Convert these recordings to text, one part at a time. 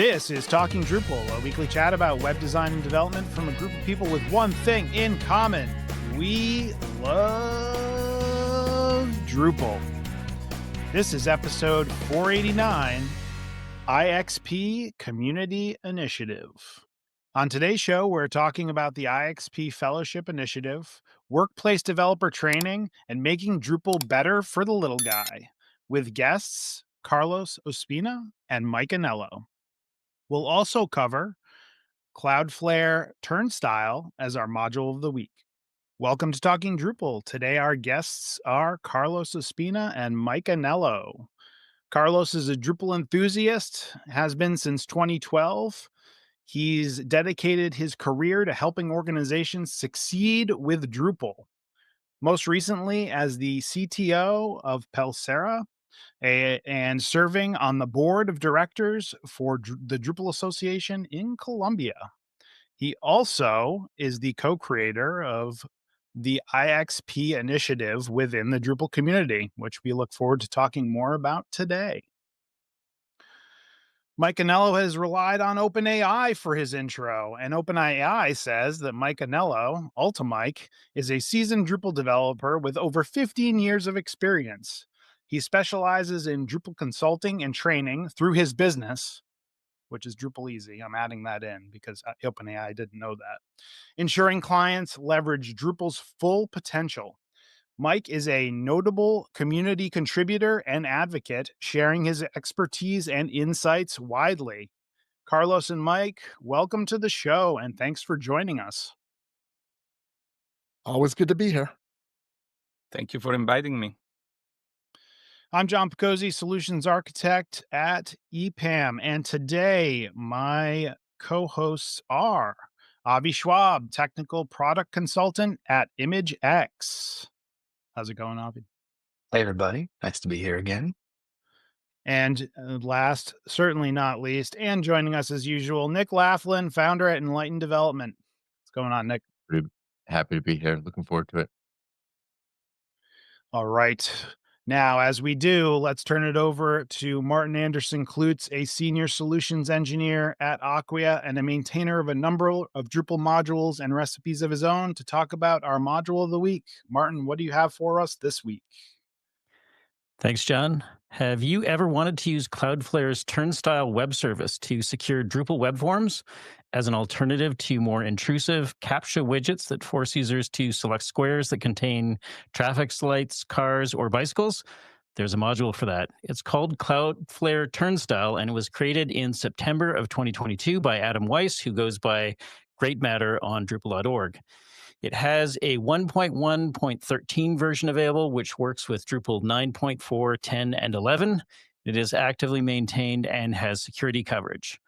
This is Talking Drupal, a weekly chat about web design and development from a group of people with one thing in common. We love Drupal. This is episode 489, IXP Community Initiative. On today's show, we're talking about the IXP Fellowship Initiative, workplace developer training, and making Drupal better for the little guy, with guests Carlos Ospina and Mike Anello. We'll also cover Cloudflare Turnstile as our module of the week. Welcome to Talking Drupal. Today, our guests are Carlos Ospina and Mike Anello. Carlos is a Drupal enthusiast, has been since 2012. He's dedicated his career to helping organizations succeed with Drupal. Most recently as the CTO of Pelsera, and serving on the board of directors for the Drupal Association in Colombia. He also is the co-creator of the IXP initiative within the Drupal community, which we look forward to talking more about today. Mike Anello has relied on OpenAI for his intro, and OpenAI says that Mike Anello, Ultimike, is a seasoned Drupal developer with over 15 years of experience. He specializes in Drupal consulting and training through his business, which is Drupal Easy. I'm adding that in because OpenAI didn't know that. Ensuring clients leverage Drupal's full potential. Mike is a notable community contributor and advocate, sharing his expertise and insights widely. Carlos and Mike, welcome to the show, and thanks for joining us. Always good to be here. Thank you for inviting me. I'm John Picozzi, Solutions Architect at EPAM, and today my co-hosts are Avi Schwab, Technical Product Consultant at ImageX. How's it going, Avi? Hey, everybody. Nice to be here again. And last, certainly not least, and joining us as usual, Nick Laughlin, founder at Enlightened Development. What's going on, Nick? Happy to be here. Looking forward to it. All right. Now, as we do, let's turn it over to Martin Anderson Klutz, a senior solutions engineer at Acquia and a maintainer of a number of Drupal modules and recipes of his own, to talk about our module of the week. Martin, what do you have for us this week? Thanks, John. Have you ever wanted to use Cloudflare's Turnstile web service to secure Drupal web forms as an alternative to more intrusive CAPTCHA widgets that force users to select squares that contain traffic lights, cars, or bicycles? There's a module for that. It's called Cloudflare Turnstile, and it was created in September of 2022 by Adam Weiss, who goes by Great Matter on Drupal.org. It has a 1.1.13 version available, which works with Drupal 9.4, 10, and 11. It is actively maintained and has security coverage.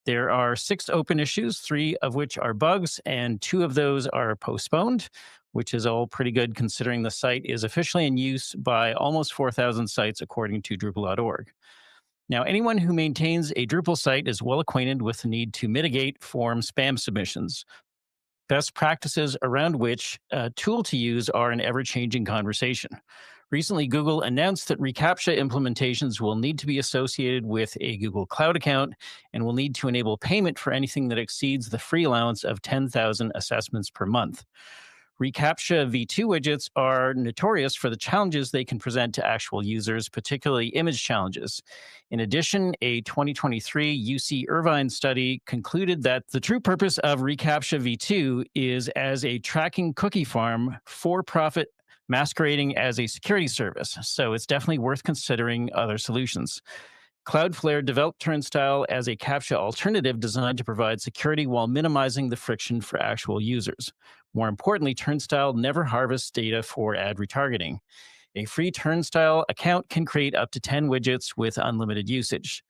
There are 6 open issues, 3 of which are bugs, and 2 of those are postponed, which is all pretty good considering the site is officially in use by almost 4,000 sites, according to Drupal.org. Now, anyone who maintains a Drupal site is well acquainted with the need to mitigate form spam submissions. Best practices around which tool to use are an ever-changing conversation. Recently, Google announced that reCAPTCHA implementations will need to be associated with a Google Cloud account and will need to enable payment for anything that exceeds the free allowance of 10,000 assessments per month. reCAPTCHA v2 widgets are notorious for the challenges they can present to actual users, particularly image challenges. In addition, a 2023 UC Irvine study concluded that the true purpose of reCAPTCHA v2 is as a tracking cookie farm for-profit masquerading as a security service. So it's definitely worth considering other solutions. Cloudflare developed Turnstile as a CAPTCHA alternative designed to provide security while minimizing the friction for actual users. More importantly, Turnstile never harvests data for ad retargeting. A free Turnstile account can create up to 10 widgets with unlimited usage.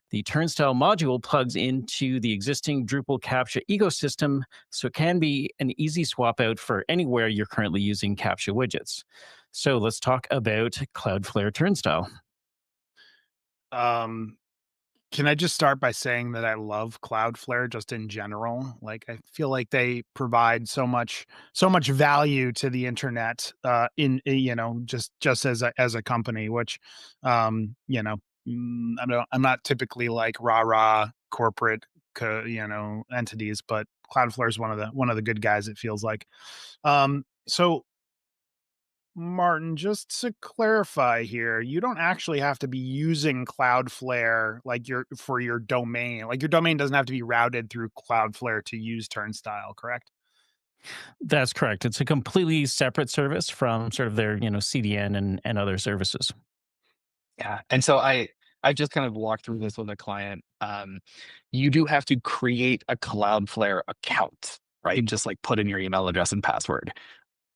The Turnstile module plugs into the existing Drupal CAPTCHA ecosystem, so it can be an easy swap out for anywhere you're currently using CAPTCHA widgets. So let's talk about Cloudflare Turnstile. Can I just start by saying that I love Cloudflare just in general? Like, I feel like they provide so much value to the internet, just as a company, which, I'm not typically like rah corporate entities, but Cloudflare is one of the good guys, it feels like. So Martin, just to clarify here, you don't actually have to be using Cloudflare for your domain. Like your domain doesn't have to be routed through Cloudflare to use Turnstile, correct? That's correct. It's a completely separate service from sort of their, CDN and other services. Yeah. And so I just kind of walked through this with a client. You do have to create a Cloudflare account, right? Just like put in your email address and password.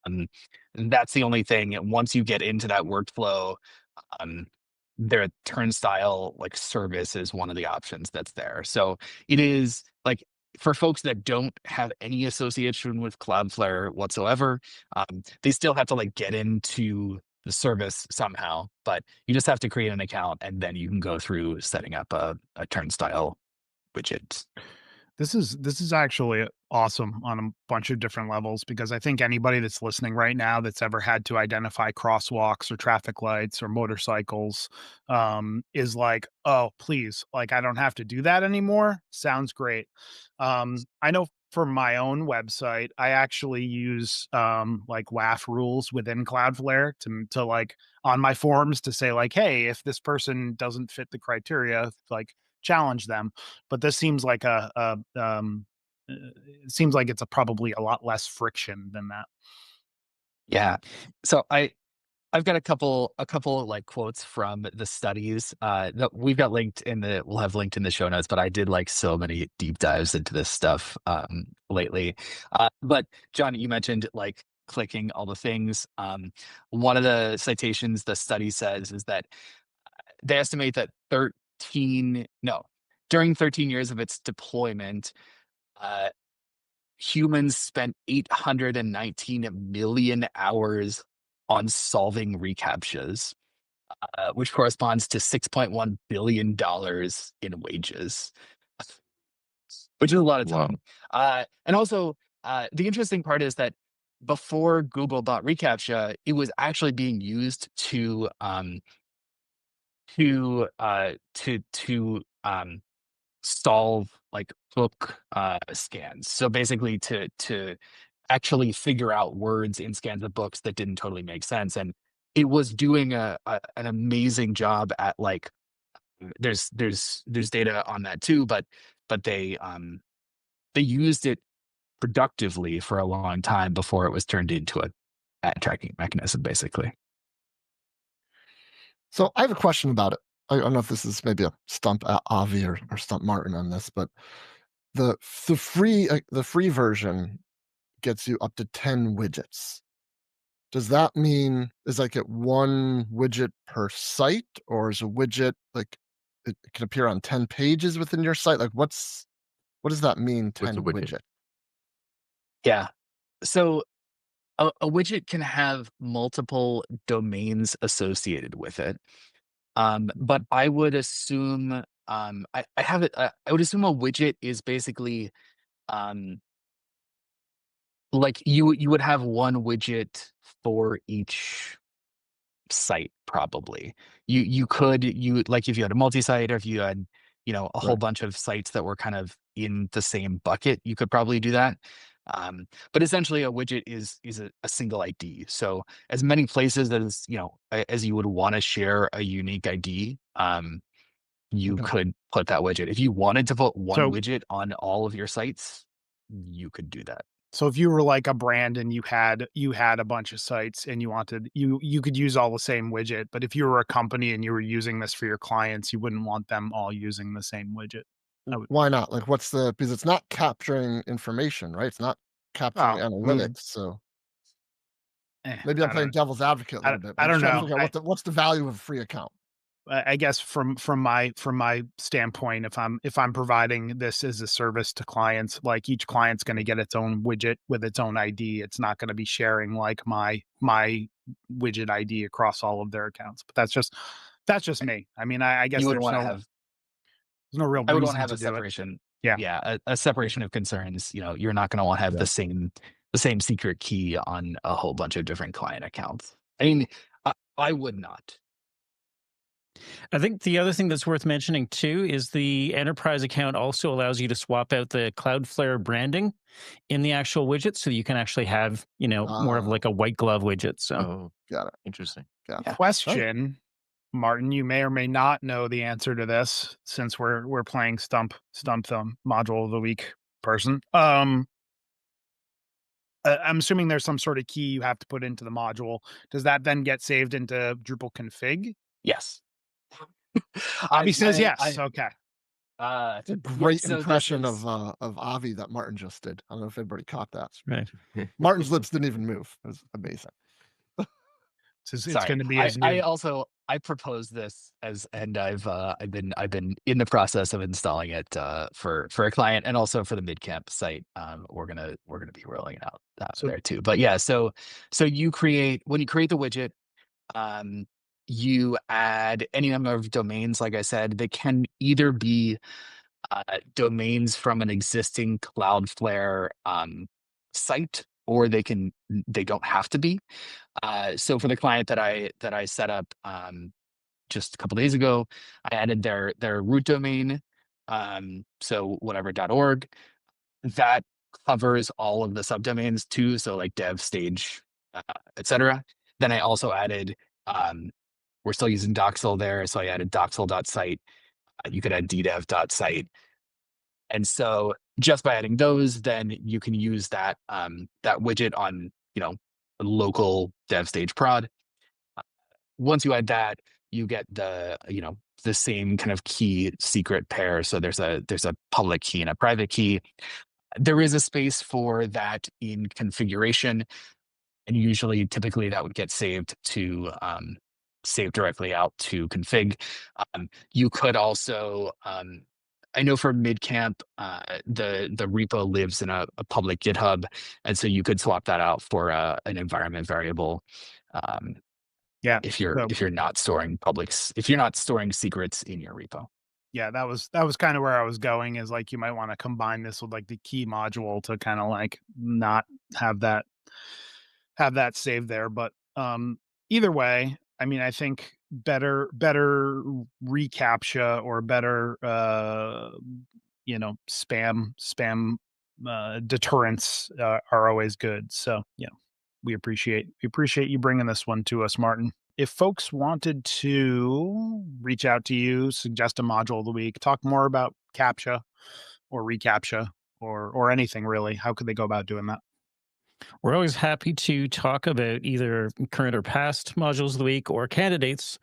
Um, that's the only thing. And once you get into that workflow, um, their Turnstile service is one of the options that's there. So it is like for folks that don't have any association with Cloudflare whatsoever, they still have to get into the service somehow. But you just have to create an account, and then you can go through setting up a Turnstile widget. This is actually awesome on a bunch of different levels, because I think anybody that's listening right now that's ever had to identify crosswalks or traffic lights or motorcycles is like, oh, please, like I don't have to do that anymore. Sounds great. I know for my own website, I actually use WAF rules within Cloudflare to like on my forms to say like, hey, if this person doesn't fit the criteria, like challenge them. But this seems like it seems like it's probably a lot less friction than that. Yeah. So I've got a couple of quotes from the studies that we've got we'll have linked in the show notes, but I did so many deep dives into this stuff lately. But John, you mentioned clicking all the things. One of the citations the study says is that they estimate that during 13 years of its deployment, uh, humans spent 819 million hours on solving reCAPTCHAs, which corresponds to $6.1 billion in wages, which is a lot of Wow. time. And also, the interesting part is that before Google bought reCAPTCHA, it was actually being used to solve book scans. So basically to actually figure out words in scans of books that didn't totally make sense. And it was doing an amazing job at there's data on that too, but they used it productively for a long time before it was turned into a ad tracking mechanism, basically. So I have a question about it. I don't know if this is maybe a stump Avi or stump Martin on this, but the free version gets you up to 10 widgets. Does that mean is it one widget per site, or is a widget it can appear on 10 pages within your site? What does that mean? 10 What's a widget? widget? Yeah. So a widget can have multiple domains associated with it. But I would assume I have it. I would assume a widget is basically you would have one widget for each site, probably. You if you had a multi-site, or if you had a whole Right. bunch of sites that were kind of in the same bucket, you could probably do that. But essentially a widget is a single ID. So as many places as you would want to share a unique ID, you Okay. could put that widget. If you wanted to put one So- widget on all of your sites, you could do that. So if you were like a brand and you had a bunch of sites and you wanted you could use all the same widget, but if you were a company and you were using this for your clients, you wouldn't want them all using the same widget. Why not? Because it's not capturing information, right? It's not capturing analytics. So maybe I'm playing devil's advocate a little bit. I don't know. Figure out what's the value of a free account. I guess from my standpoint, if I'm providing this as a service to clients, like each client's going to get its own widget with its own ID. It's not going to be sharing like my widget ID across all of their accounts. But that's just me. I mean, I guess You would there's want to have no real I would want reason to have to a do it. separation. Yeah. Yeah, a separation of concerns. You're not going to want to have Yeah. the same secret key on a whole bunch of different client accounts. I mean, I would not. I think the other thing that's worth mentioning too is the enterprise account also allows you to swap out the Cloudflare branding in the actual widget, so you can actually have, more of like a white glove widget. So Oh, Got it. interesting. Got it. Yeah. Question, Martin, you may or may not know the answer to this since we're playing Stump the module of the week person. I'm assuming there's some sort of key you have to put into the module. Does that then get saved into Drupal config? Yes. Avi says yes. Okay. It's a great impression of Avi that Martin just did. I don't know if everybody caught that. right. Martin's lips didn't even move. It was amazing. It's Sorry. going to be his new. I proposed this and I've been in the process of installing it for a client and also for the Midcamp site. We're gonna be rolling it out there too. But yeah, so when you create the widget, you add any number of domains. Like I said, they can either be domains from an existing Cloudflare site, or they don't have to be. So for the client that I set up just a couple days ago, I added their root domain, so whatever.org. That covers all of the subdomains too, so like dev, stage, etc. Then I also added, we're still using Doxel there, so I added doxel.site. You could add ddev.site. And so just by adding those, then you can use that widget on, a local dev stage prod. Once you add that, you get the same kind of key secret pair. So there's a public key and a private key. There is a space for that in configuration, and typically that would get saved directly out to config. You could also, I know for Midcamp, the repo lives in a public GitHub, and so you could swap that out for an environment variable. Yeah. If you're not storing secrets in your repo. Yeah, that was kind of where I was going, is like you might want to combine this with like the key module to kind of like not have that saved there. But either way, I mean, I think better reCAPTCHA or better spam deterrents are always good. So yeah, we appreciate you bringing this one to us, Martin. If folks wanted to reach out to you, suggest a module of the week, talk more about CAPTCHA or reCAPTCHA or anything really, how could they go about doing that? We're always happy to talk about either current or past modules of the week or candidates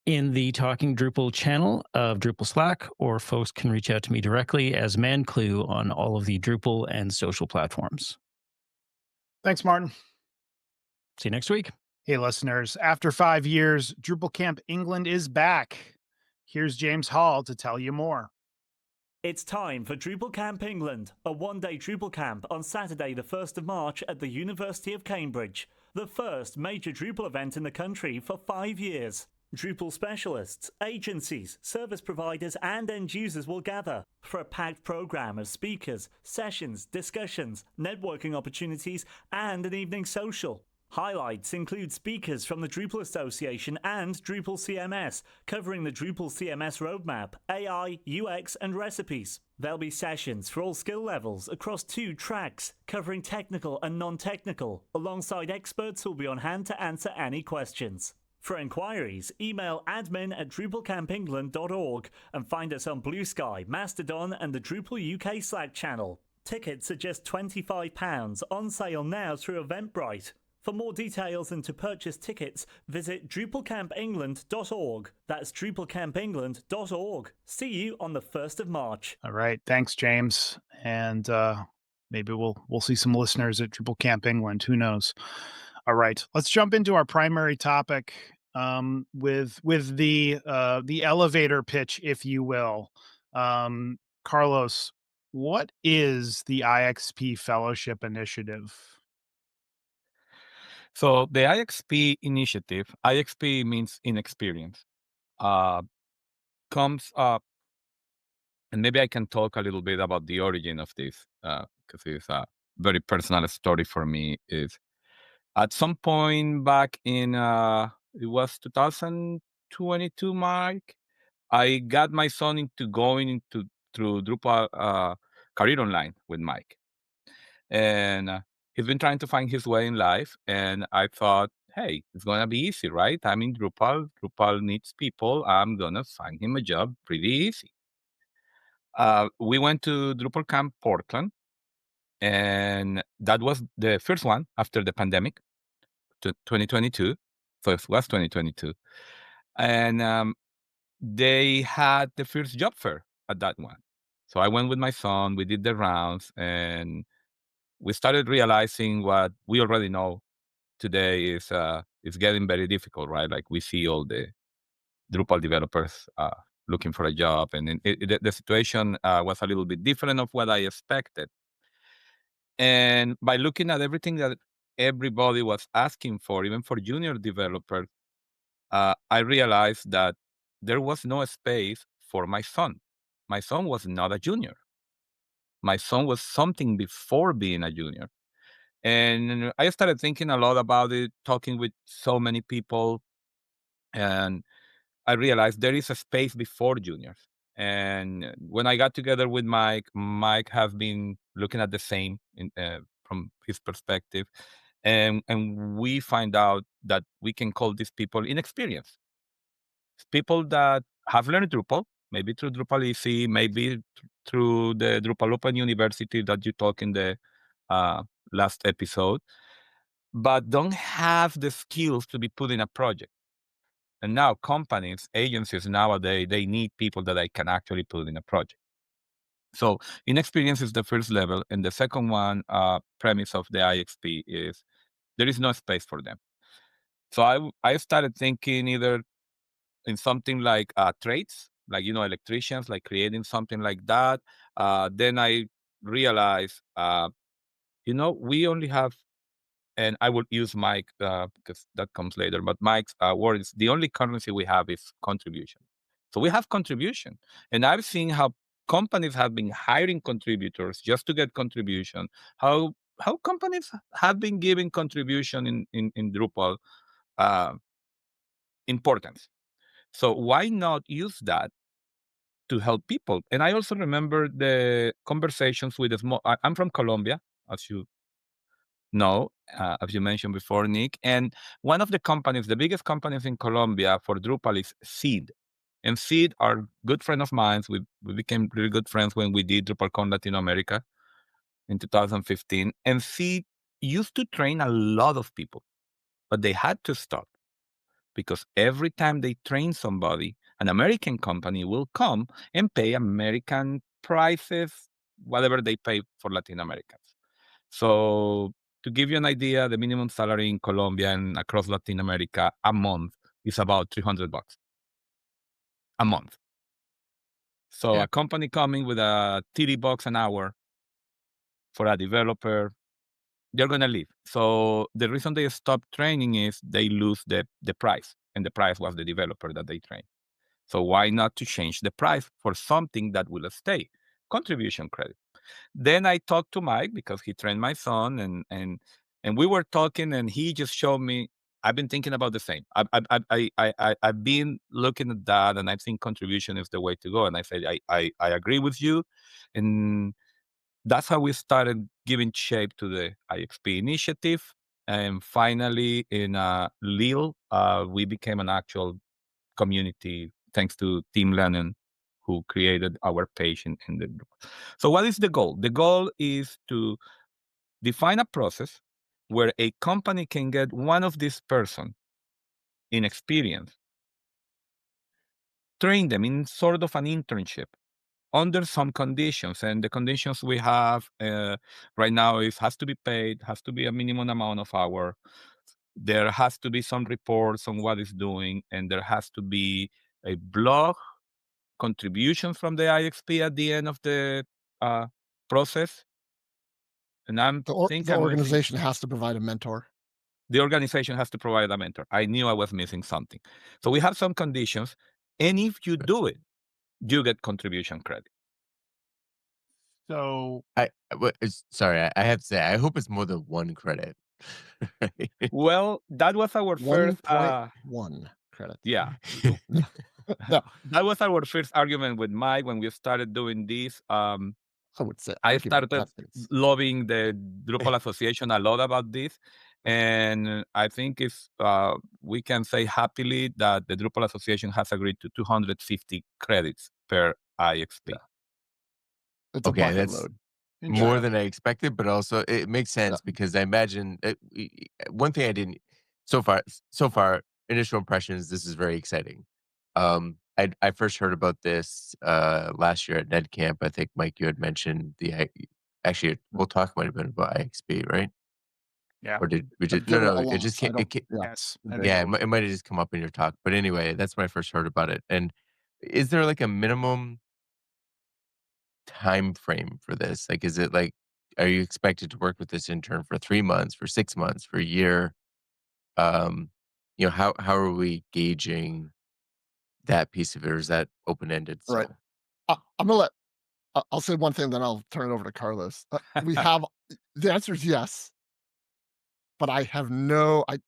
in the Talking Drupal channel of Drupal Slack, or folks can reach out to me directly as ManClue on all of the Drupal and social platforms. Thanks, Martin. See you next week. Hey, listeners, after 5 years, Drupal Camp England is back. Here's James Hall to tell you more. It's time for Drupal Camp England, a one-day Drupal camp on Saturday the 1st of March at the University of Cambridge, the first major Drupal event in the country for 5 years. Drupal specialists, agencies, service providers and end users will gather for a packed program of speakers, sessions, discussions, networking opportunities and an evening social. Highlights include speakers from the Drupal Association and Drupal CMS, covering the Drupal CMS roadmap, AI, UX, and recipes. There'll be sessions for all skill levels across 2 tracks, covering technical and non-technical, alongside experts who'll be on hand to answer any questions. For inquiries, email admin@drupalcampengland.org and find us on Blue Sky, Mastodon, and the Drupal UK Slack channel. Tickets are just £25, on sale now through Eventbrite. For more details and to purchase tickets, visit drupalcampengland.org. That's drupalcampengland.org. See you on the 1st of March. All right. Thanks, James. And maybe we'll see some listeners at Drupal Camp England. Who knows? All right. Let's jump into our primary topic with the elevator pitch, if you will. Carlos, what is the IXP Fellowship Initiative? So the IXP initiative, IXP means inexperience, comes up, and maybe I can talk a little bit about the origin of this, because it's a very personal story for me. Is at some point back in, it was 2000, 2022, Mike, I got my son into going into through Drupal Career Online with Mike. And he's been trying to find his way in life. And I thought, hey, it's going to be easy, right? I'm in Drupal. Drupal needs people. I'm going to find him a job pretty easy. We went to Drupal Camp Portland. And that was the first one after the pandemic, 2022. So it was 2022. And they had the first job fair at that one. So I went with my son, we did the rounds, and we started realizing what we already know today is getting very difficult, right? Like we see all the Drupal developers looking for a job, and the situation was a little bit different of what I expected. And by looking at everything that everybody was asking for, even for junior developers, I realized that there was no space for my son. My son was not a junior. My son was something before being a junior. And I started thinking a lot about it, talking with so many people, and I realized there is a space before juniors. And when I got together with Mike, Mike has been looking at the same from his perspective, and we find out that we can call these people inexperienced. It's people that have learned Drupal, maybe through Drupal EC, maybe through the Drupal Open University that you talked in the last episode, but don't have the skills to be put in a project. And now companies, agencies nowadays, they need people that I can actually put in a project. So inexperience is the first level. And the second one, premise of the IXP is there is no space for them. So I started thinking either in something like trades, like, electricians, like creating something like that. Then I realized, we only have, and I will use Mike because that comes later, but Mike's word is the only currency we have is contribution. So we have contribution. And I've seen how companies have been hiring contributors just to get contribution, how companies have been giving contribution in Drupal importance. So why not use that to help people? And I also remember the conversations with I'm from Colombia, as you know, as you mentioned before, Nick. And one of the companies, the biggest companies in Colombia for Drupal is Seed. And Seed are good friend of mine. We became really good friends when we did DrupalCon Latin America in 2015. And Seed used to train a lot of people, but they had to stop because every time they train somebody, an American company will come and pay American prices, whatever they pay for Latin Americans. So to give you an idea, the minimum salary in Colombia and across Latin America a month is about $300 a month. So Yeah. a company coming with a $30 an hour for a developer, they're going to leave. So the reason they stop training is they lose the price, and the price was the developer that they trained. So why not to change the price for something that will stay? Contribution credit. Then I talked to Mike because he trained my son, and we were talking, and he just showed me. I've been thinking about the same. I've been looking at that, and I think contribution is the way to go. And I said I agree with you, and that's how we started giving shape to the IXP initiative. And finally, in Lille, we became an actual community thanks to Tim Lennon, who created our page in the group. So what is the goal? The goal is to define a process where a company can get one of these person in experience, train them in sort of an internship under some conditions. And the conditions we have right now is has to be paid, has to be a minimum amount of hour. There has to be some reports on what it's doing, and there has to be a blog contribution from the IXP at the end of the process. And The missing. organization has to provide a mentor. The organization has to provide a mentor. I knew I was missing something. So we have some conditions, and if you do it, you get contribution credit. So Sorry, I have to say, I hope it's more than one credit. Well, that was our first 1.1. credits. Yeah. No, That was our first argument with Mike when we started doing this. I would say I argument. started That is, loving the Drupal Association a lot about this. And I think it's we can say happily that the Drupal Association has agreed to 250 credits per IXP. it's a Okay, bucket that's load. more than I expected, but also it makes sense Yeah. because I imagine one thing I didn't so far initial impressions. This is very exciting. I first heard about this last year at NetCamp. I think Mike, you had mentioned actually we'll talk might have been about IXP, right? Yeah. Or did we just Give it a it loss. just I came, don't. it came, Yeah. Yes. yeah it might have just come up in your talk. But anyway, that's when I first heard about it. And is there like a minimum time frame for this? Like, is it like, are you expected to work with this intern for 3 months, for 6 months, for a year? Um, how are we gauging that piece of it, or is that open ended Right. still? I'm gonna let. I'll say one thing, then I'll turn it over to Carlos. We have the answer is yes, but I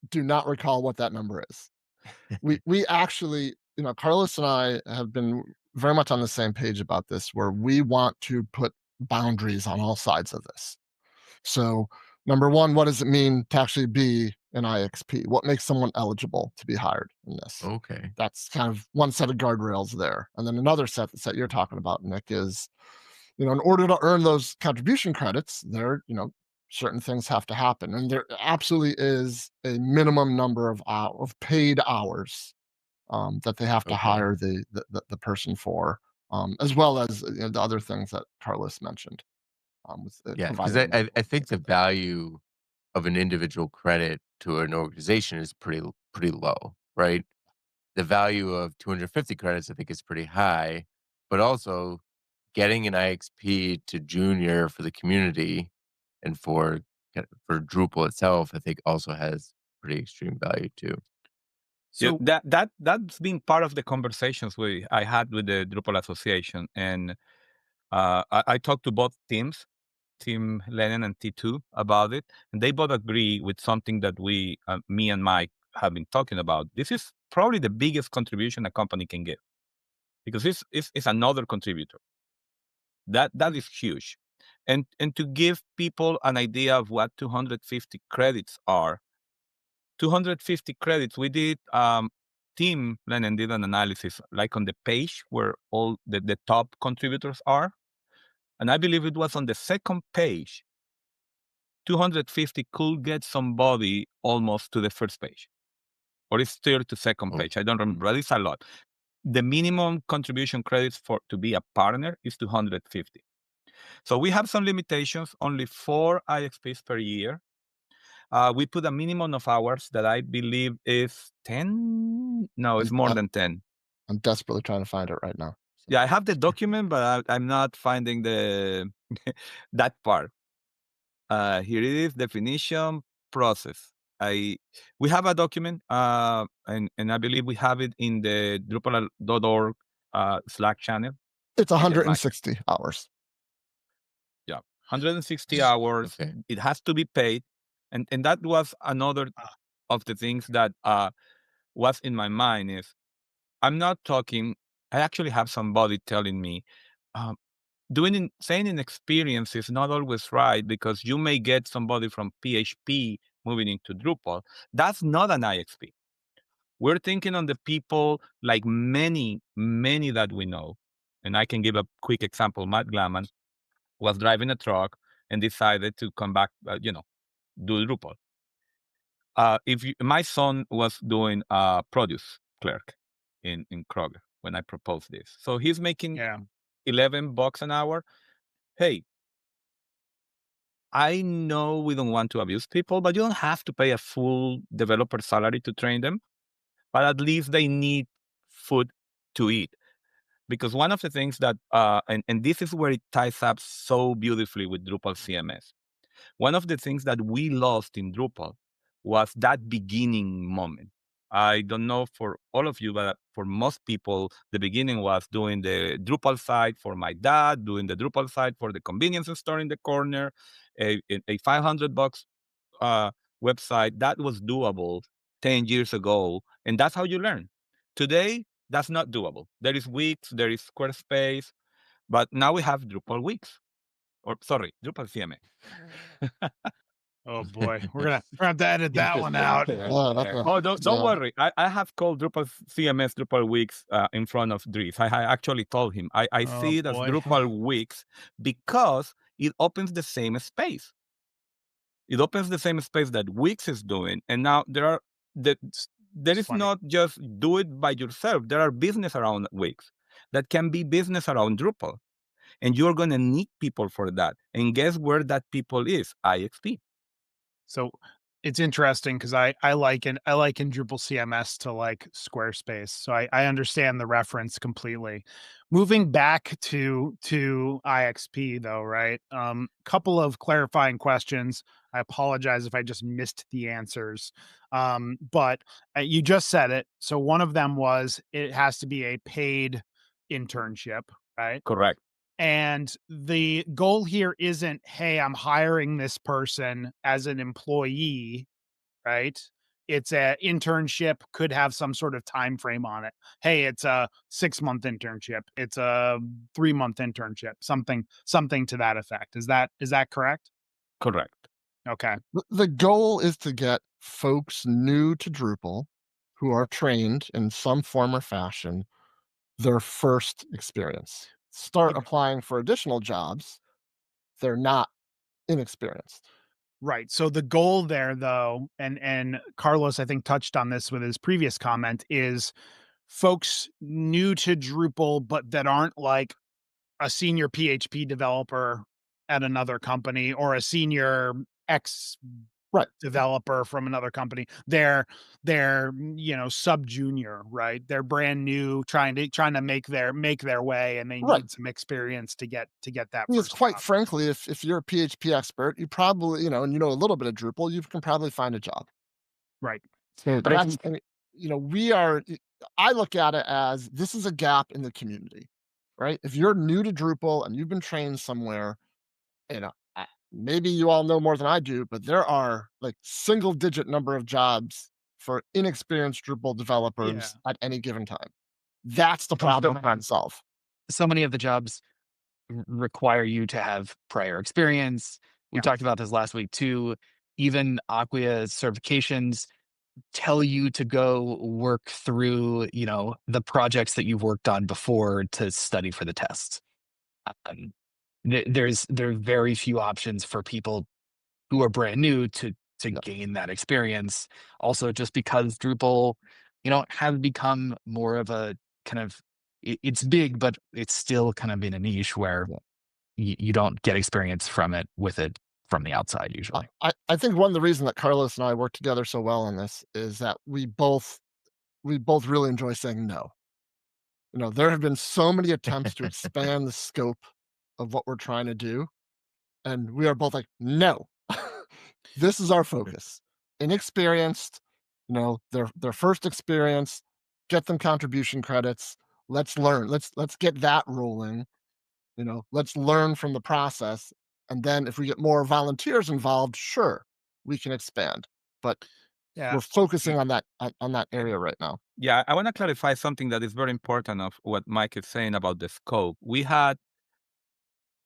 do not recall what that number is. We actually, Carlos and I have been very much on the same page about this, where we want to put boundaries on all sides of this. So, number one, what does it mean to actually be an IXP? What makes someone eligible to be hired in this? Okay. That's kind of one set of guardrails there. And then another set you're talking about, Nick, is, in order to earn those contribution credits, certain things have to happen. And there absolutely is a minimum number of paid hours that they have to Okay. hire the person for, as well as the other things that Carlos mentioned. Yeah, because Providing I think the value of an individual credit to an organization is pretty low, right? The value of 250 credits, I think, is pretty high, but also getting an IXP to junior for the community and for Drupal itself, I think also has pretty extreme value too. Yeah, So that's been part of the conversations I had with the Drupal Association, and I talked to both teams, Team Lennon and T2, about it, and they both agree with something that me and Mike have been talking about. This is probably the biggest contribution a company can give because it's another contributor. That is huge, and to give people an idea of what 250 credits are. 250 credits. We did Team Lennon did an analysis like on the page where all the top contributors are. And I believe it was on the second page, 250 could get somebody almost to the first page. Or it's third to second page. I don't remember, but it's a lot. The minimum contribution credits to be a partner is 250. So we have some limitations, only 4 IXPs per year. We put a minimum of hours that I believe is 10. No, it's more than 10. I'm desperately trying to find it right now. So. Yeah, I have the document, but I'm not finding that part. Here it is, definition, process. We have a document, and I believe we have it in the Drupal.org Slack channel. It's 160 hours. Yeah, 160 hours. Okay. It has to be paid, and that was another of the things that was in my mind is I'm not talking. I actually have somebody telling me, saying an experience is not always right because you may get somebody from PHP moving into Drupal. That's not an IXP. We're thinking on the people like many that we know. And I can give a quick example. Matt Glaman was driving a truck and decided to come back, do Drupal. My son was doing produce clerk in Kroger when I proposed this. So he's making $11 an hour. Hey, I know we don't want to abuse people, but you don't have to pay a full developer salary to train them. But at least they need food to eat. Because one of the things that, and this is where it ties up so beautifully with Drupal CMS. One of the things that we lost in Drupal was that beginning moment. I don't know for all of you, but for most people, the beginning was doing the Drupal site for my dad, doing the Drupal site for the convenience store in the corner, a $500 website. That was doable 10 years ago, and that's how you learn. Today, that's not doable. There is Wix, there is Squarespace, but now we have Drupal Wix, or sorry, Drupal CMS. Oh boy, we're gonna have to edit that one out. Oh, don't worry. I have called Drupal CMS Drupal Wix in front of Dries. I actually told him I Oh, see it as boy. Drupal Wix because it opens the same space. It opens the same space that Wix is doing, and now there is funny. not just do it by yourself. There are business around Wix that can be business around Drupal, and you're going to need people for that. And guess where that people is? IXP. So it's interesting because I liken Drupal CMS to like Squarespace. So I understand the reference completely. Moving back to IXP though, right? Couple of clarifying questions. I apologize if I just missed the answers. But you just said it. So one of them was it has to be a paid internship, right? Correct. And the goal here isn't, hey, I'm hiring this person as an employee, right? It's a internship, could have some sort of time frame on it. Hey, it's a 6-month internship. It's a 3-month internship, something to that effect. Is that correct? Correct. Okay. The goal is to get folks new to Drupal who are trained in some form or fashion their first experience. Start Okay. applying for additional jobs. They're not inexperienced. Right. So the goal there though, and Carlos I think touched on this with his previous comment, is folks new to Drupal but that aren't like a senior PHP developer at another company or a senior X Right. developer from another company. They're sub junior, right? They're brand new, trying to make their way, and they Right. need some experience to get that Because first quite job. frankly, if you're a PHP expert, you probably, and you know a little bit of Drupal, you can probably find a job. Right. So But I that's, I look at it as this is a gap in the community, right? If you're new to Drupal and you've been trained somewhere, maybe you all know more than I do, but there are like single digit number of jobs for inexperienced Drupal developers at any given time. That's the problem I'm trying to solve. So many of the jobs require you to have prior experience. We Yeah. talked about this last week too. Even Acquia certifications tell you to go work through, the projects that you've worked on before to study for the tests. Um, there are very few options for people who are brand new to Yeah. gain that experience. Also, just because Drupal, has become more of a kind of it's big, but it's still kind of in a niche where you don't get experience from it from the outside usually. I think one of the reasons that Carlos and I work together so well on this is that we both really enjoy saying no. There have been so many attempts to expand the scope of what we're trying to do, and we are both like, no, this is our focus. Inexperienced, their first experience, get them contribution credits. Let's learn. Let's get that rolling. Let's learn from the process, and then if we get more volunteers involved, sure, we can expand. But Yeah. we're focusing on that area right now. Yeah, I want to clarify something that is very important of what Mike is saying about the scope. We had,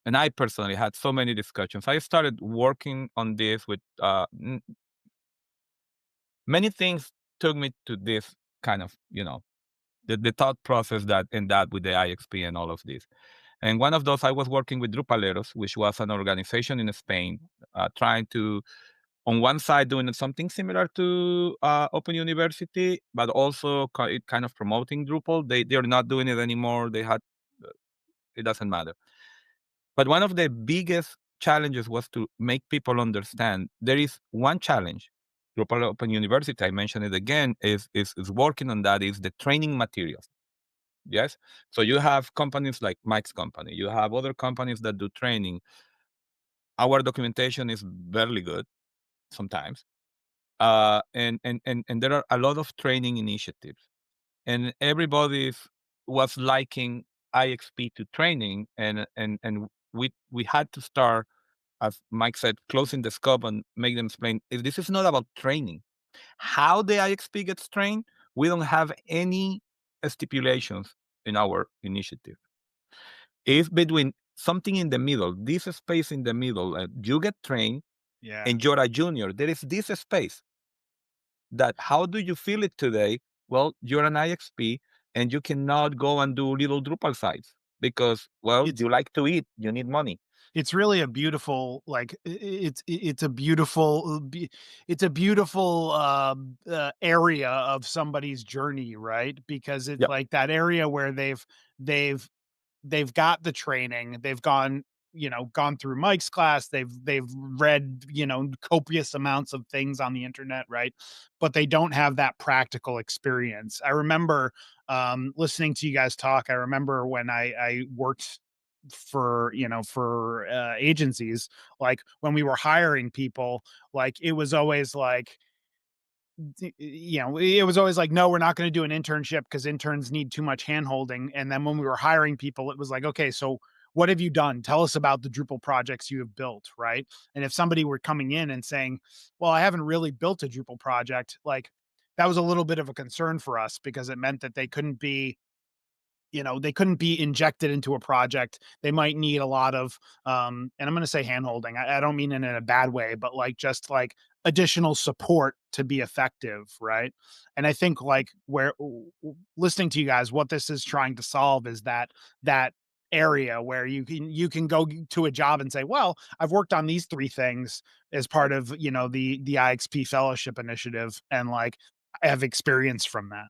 and I personally had so many discussions. I started working on this with many things took me to this kind of, the thought process that with the IXP and all of this. And one of those, I was working with Drupaleros, which was an organization in Spain, trying to, on one side, doing something similar to Open University, but also kind of promoting Drupal. They're not doing it anymore. It doesn't matter. But one of the biggest challenges was to make people understand there is one challenge. Drupal Open University, I mentioned it again, is working on that, is the training materials. Yes. So you have companies like Mike's company. You have other companies that do training. Our documentation is barely good sometimes. And there are a lot of training initiatives. And everybody was liking IXP to training. And we had to start, as Mike said, closing the scope and make them explain, if this is not about training, how the IXP gets trained, we don't have any stipulations in our initiative. It's between something in the middle, this space in the middle, you get trained Yeah. and you're a junior. There is this space that how do you feel it today? Well, you're an IXP and you cannot go and do little Drupal sites because, well, It's you like to eat, you need money. it's really a beautiful, like, it's a beautiful it's a beautiful area of somebody's journey, right? Because it's Yep. like that area where they've they've got the training, they've gone, gone through Mike's class, they've read, copious amounts of things on the internet, right? But they don't have that practical experience. I remember listening to you guys talk. I remember when I worked for, for agencies, like when we were hiring people, like it was always like, it was always like, no, we're not going to do an internship because interns need too much handholding. And then when we were hiring people, it was like, okay, so what have you done? Tell us about the Drupal projects you have built, right? And if somebody were coming in and saying, well, I haven't really built a Drupal project, like that was a little bit of a concern for us because it meant that they couldn't be injected into a project. They might need a lot of and I'm going to say handholding. I don't mean it in a bad way, but like just like additional support to be effective, right? And I think like listening to you guys, what this is trying to solve is that area where you can go to a job and say, well, I've worked on these three things as part of, the IXP Fellowship Initiative, and like I have experience from that.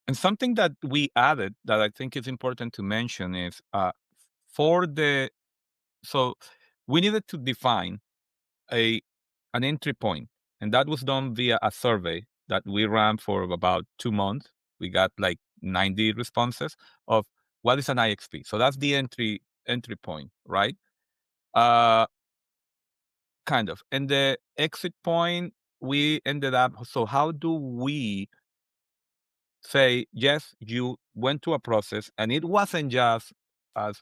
And something that we added that I think is important to mention is for the so we needed to define an entry point, and that was done via a survey that we ran for about 2 months. We got like 90 responses of what is an IXP. So that's the entry point, right? Kind of. And the exit point, we ended up. So how do we say, yes, you went to a process, and it wasn't just as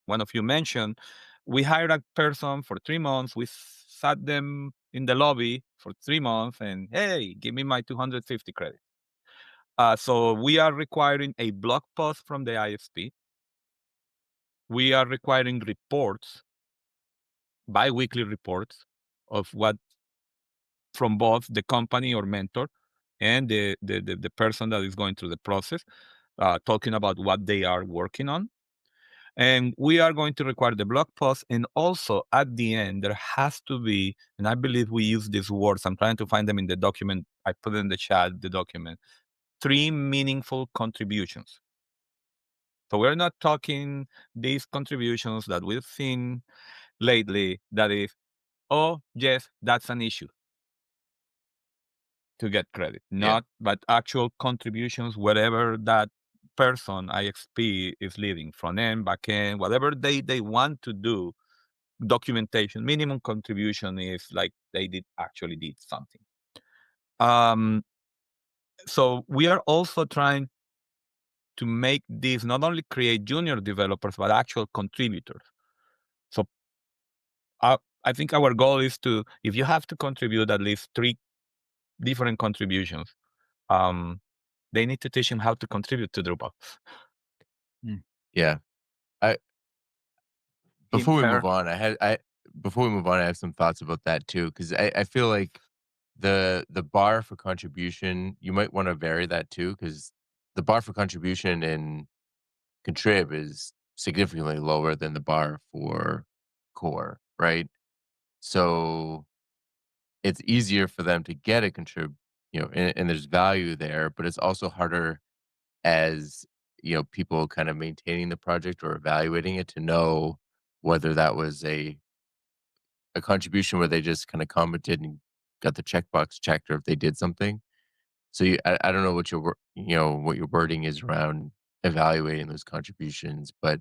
one of you mentioned, we hired a person for 3 months, we sat them in the lobby for 3 months, and hey, give me my 250 credit. So we are requiring a blog post from the ISP. We are requiring reports, bi-weekly reports of what from both the company or mentor and the person that is going through the process, talking about what they are working on. And we are going to require the blog post. And also at the end, there has to be, and I believe we use these words, I'm trying to find them in the document. I put in the chat, the document, 3 meaningful contributions. So we're not talking these contributions that we've seen lately that is, oh, yes, that's an issue to get credit, not but actual contributions, whatever that person IXP is leading, front end, back end, whatever they want to do, documentation, minimum contribution is like they actually did something. So we are also trying to make this not only create junior developers, but actual contributors. So I think our goal is to, if you have to contribute at least 3 different contributions, they need to teach him how to contribute to Drupal. Yeah. I Team before we fair. move on, I have some thoughts about that too, because I feel like the bar for contribution, you might want to vary that too, because the bar for contribution in contrib is significantly lower than the bar for core, right? So it's easier for them to get a contrib, and there's value there, but it's also harder as people kind of maintaining the project or evaluating it to know whether that was a contribution where they just kind of commented and got the checkbox checked, or if they did something. So I don't know what what your wording is around evaluating those contributions, but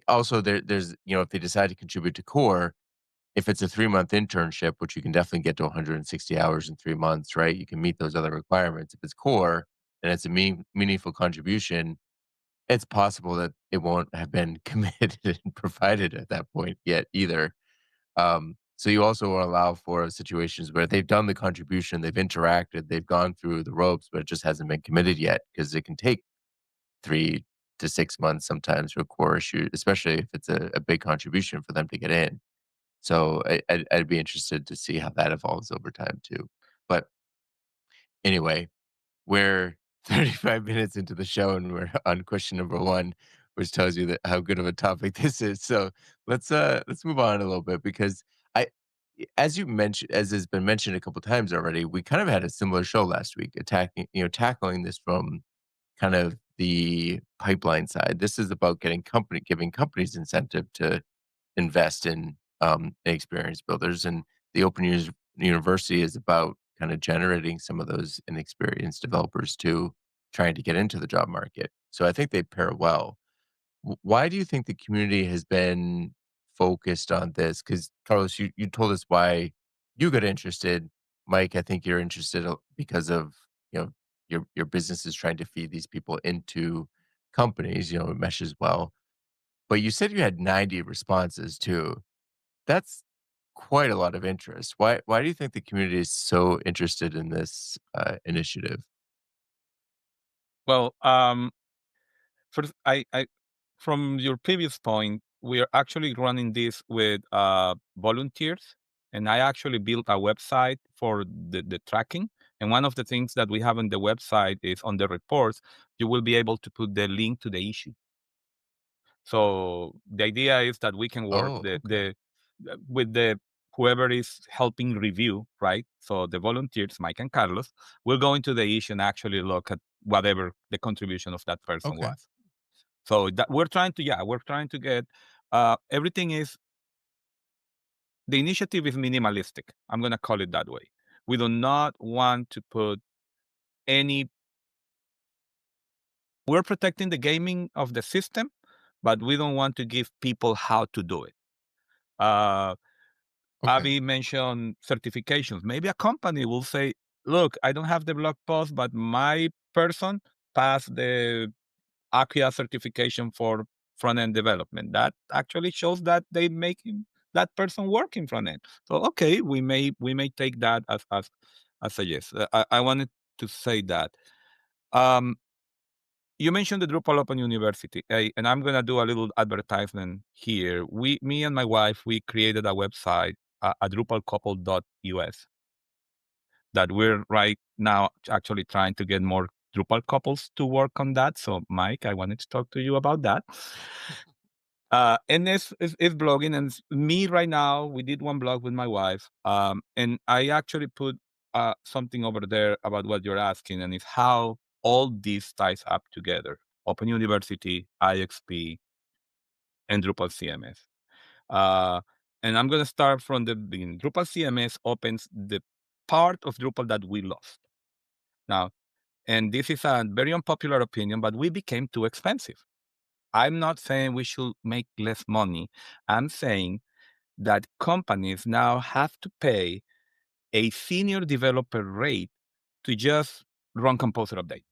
also there's if they decide to contribute to core, if it's a 3-month internship, which you can definitely get to 160 hours in 3 months, right? You can meet those other requirements. If it's core and it's a meaningful contribution, it's possible that it won't have been committed and provided at that point yet either. So you also allow for situations where they've done the contribution, they've interacted, they've gone through the ropes, but it just hasn't been committed yet because it can take 3 to 6 months sometimes for a core issue, especially if it's a big contribution for them to get in. So I'd be interested to see how that evolves over time too. But anyway, we're 35 minutes into the show and we're on question number one, which tells you that how good of a topic this is. So let's move on a little bit because I as you mentioned, as has been mentioned a couple times already, we kind of had a similar show last week, tackling this from kind of the pipeline side. This is about giving companies incentive to invest in experience builders, and the University is about kind of generating some of those inexperienced developers too, trying to get into the job market. So I think they pair well. Why do you think the community has been focused on this? Because Carlos, you told us why you got interested. Mike, I think you're interested because of your business is trying to feed these people into companies. It meshes well. But you said you had 90 responses too. That's quite a lot of interest. Why do you think the community is so interested in this initiative? Well, first, I from your previous point, we are actually running this with volunteers, and I actually built a website for the tracking. And one of the things that we have on the website is on the reports, you will be able to put the link to the issue. So the idea is that we can work Oh, okay. with the whoever is helping review, right? So the volunteers, Mike and Carlos, will go into the issue and actually look at whatever the contribution of that person Okay. was. So that we're trying to get everything is the initiative is minimalistic. I'm gonna call it that way. We do not want to put any. We're protecting the gaming of the system, but we don't want to give people how to do it. Uh, Okay. Avi mentioned certifications. Maybe a company will say, "Look, I don't have the blog post, but my person passed the Acquia certification for front-end development." That actually shows that they make that person work in front end. So okay, we may take that as a yes. I wanted to say that. Um, you mentioned the Drupal Open University, and I'm gonna do a little advertisement here. Me and my wife, we created a website, a drupalcouple.us, that we're right now actually trying to get more Drupal couples to work on that. So, Mike, I wanted to talk to you about that. And it's blogging, and me right now. We did one blog with my wife, and I actually put something over there about what you're asking, and it's how all these ties up together: Open University, IXP, and Drupal CMS. Uh, and I'm going to start from the beginning. Drupal CMS opens the part of Drupal that we lost. Now, and this is a very unpopular opinion, but we became too expensive. I'm not saying we should make less money. I'm saying that companies now have to pay a senior developer rate to just run Composer update.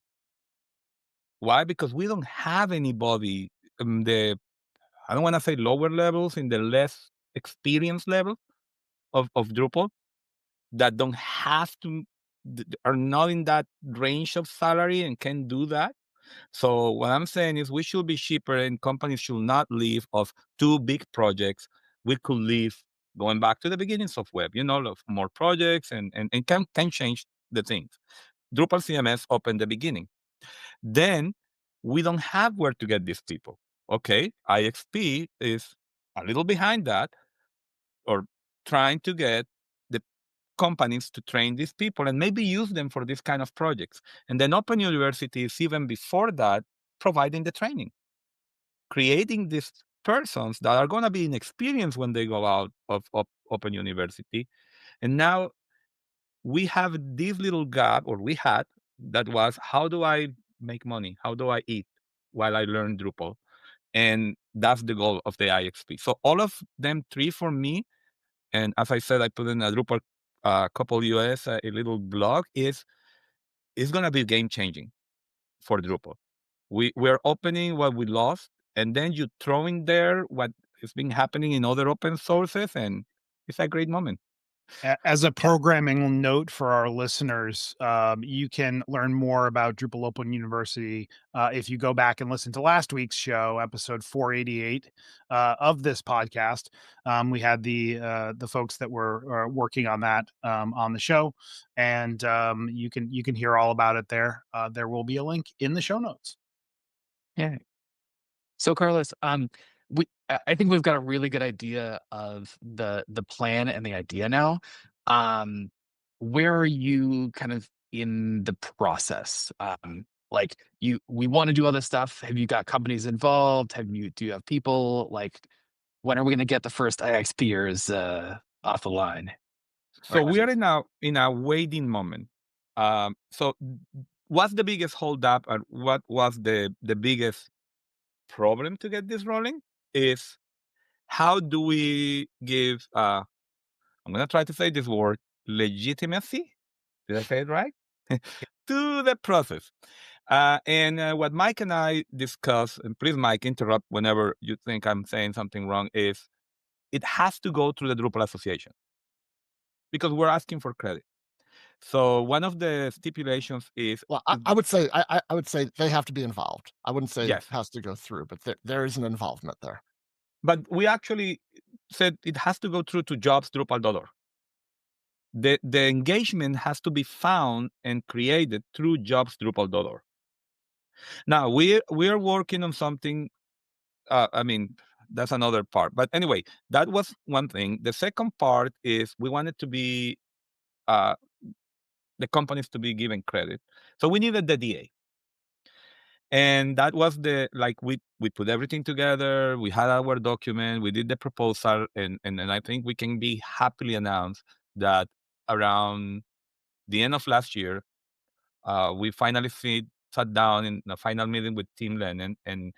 Why? Because we don't have anybody I don't want to say lower levels, in the less experienced level of Drupal, that don't have to, are not in that range of salary and can do that. So what I'm saying is we should be cheaper, and companies should not live off two big projects. We could live going back to the beginnings of web, of more projects, and can change the things. Drupal CMS opened the beginning. Then we don't have where to get these people. Okay, IXP is a little behind that, or trying to get the companies to train these people and maybe use them for this kind of projects. And then Open University is even before that, providing the training, creating these persons that are going to be inexperienced when they go out of Open University. And now we have this little gap, or we had, that was, how do I make money? How do I eat while I learn Drupal? And that's the goal of the IXP. So all of them three for me, and as I said, I put in a Drupal couple US, a little blog, is going to be game changing for Drupal. We're opening what we lost, and then you throw in there what has been happening in other open sources, and it's a great moment. As a programming note for our listeners, you can learn more about Drupal Open University if you go back and listen to last week's show, episode 488 of this podcast. We had the folks that were working on that on the show, and you can hear all about it there. There will be a link in the show notes. Yeah. So Carlos, I think we've got a really good idea of the plan and the idea now. Where are you kind of in the process? Like we want to do all this stuff. Have you got companies involved? Do you have people? Like, when are we going to get the first IXPers off the line? So we are in a waiting moment. So what's the biggest holdup, and what was the biggest problem to get this rolling is how do we give I'm going to try to say this word, legitimacy, did I say it right, to the process. And what Mike and I discuss, and please Mike interrupt whenever you think I'm saying something wrong, is it has to go through the Drupal Association because we're asking for credit. So one of the stipulations is, Well, I would say I would say they have to be involved. I wouldn't say yes, it has to go through, but there is an involvement there. but we actually said it has to go through to jobs.drupal.org. The engagement has to be found and created through jobs.drupal.org. Now we are working on something. I mean, that's another part. But anyway, that was one thing. The second part is we wanted to be the companies to be given credit, so we needed the DA. And that was we put everything together. We had our document. We did the proposal, and I think we can be happily announce that around the end of last year, we finally sat down in a final meeting with Tim Lennon. And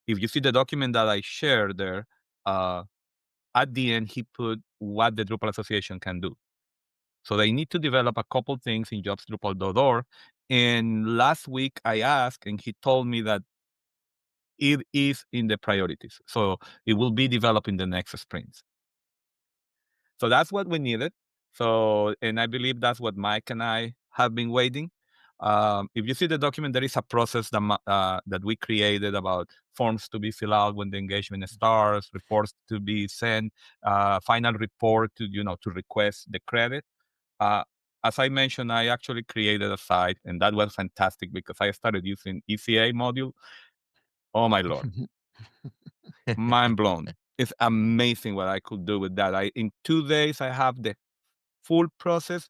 if you see the document that I shared there, at the end he put what the Drupal Association can do. So they need to develop a couple things in jobs.drupal.org. And last week I asked, and he told me that it is in the priorities. So it will be developed in the next sprints. So that's what we needed. So, and I believe that's what Mike and I have been waiting. If you see the document, there is a process that we created about forms to be filled out when the engagement starts, reports to be sent, final report to request the credit. As I mentioned, I actually created a site, and that was fantastic because I started using ECA module. Oh my Lord. Mind blown. It's amazing what I could do with that. In 2 days, I have the full process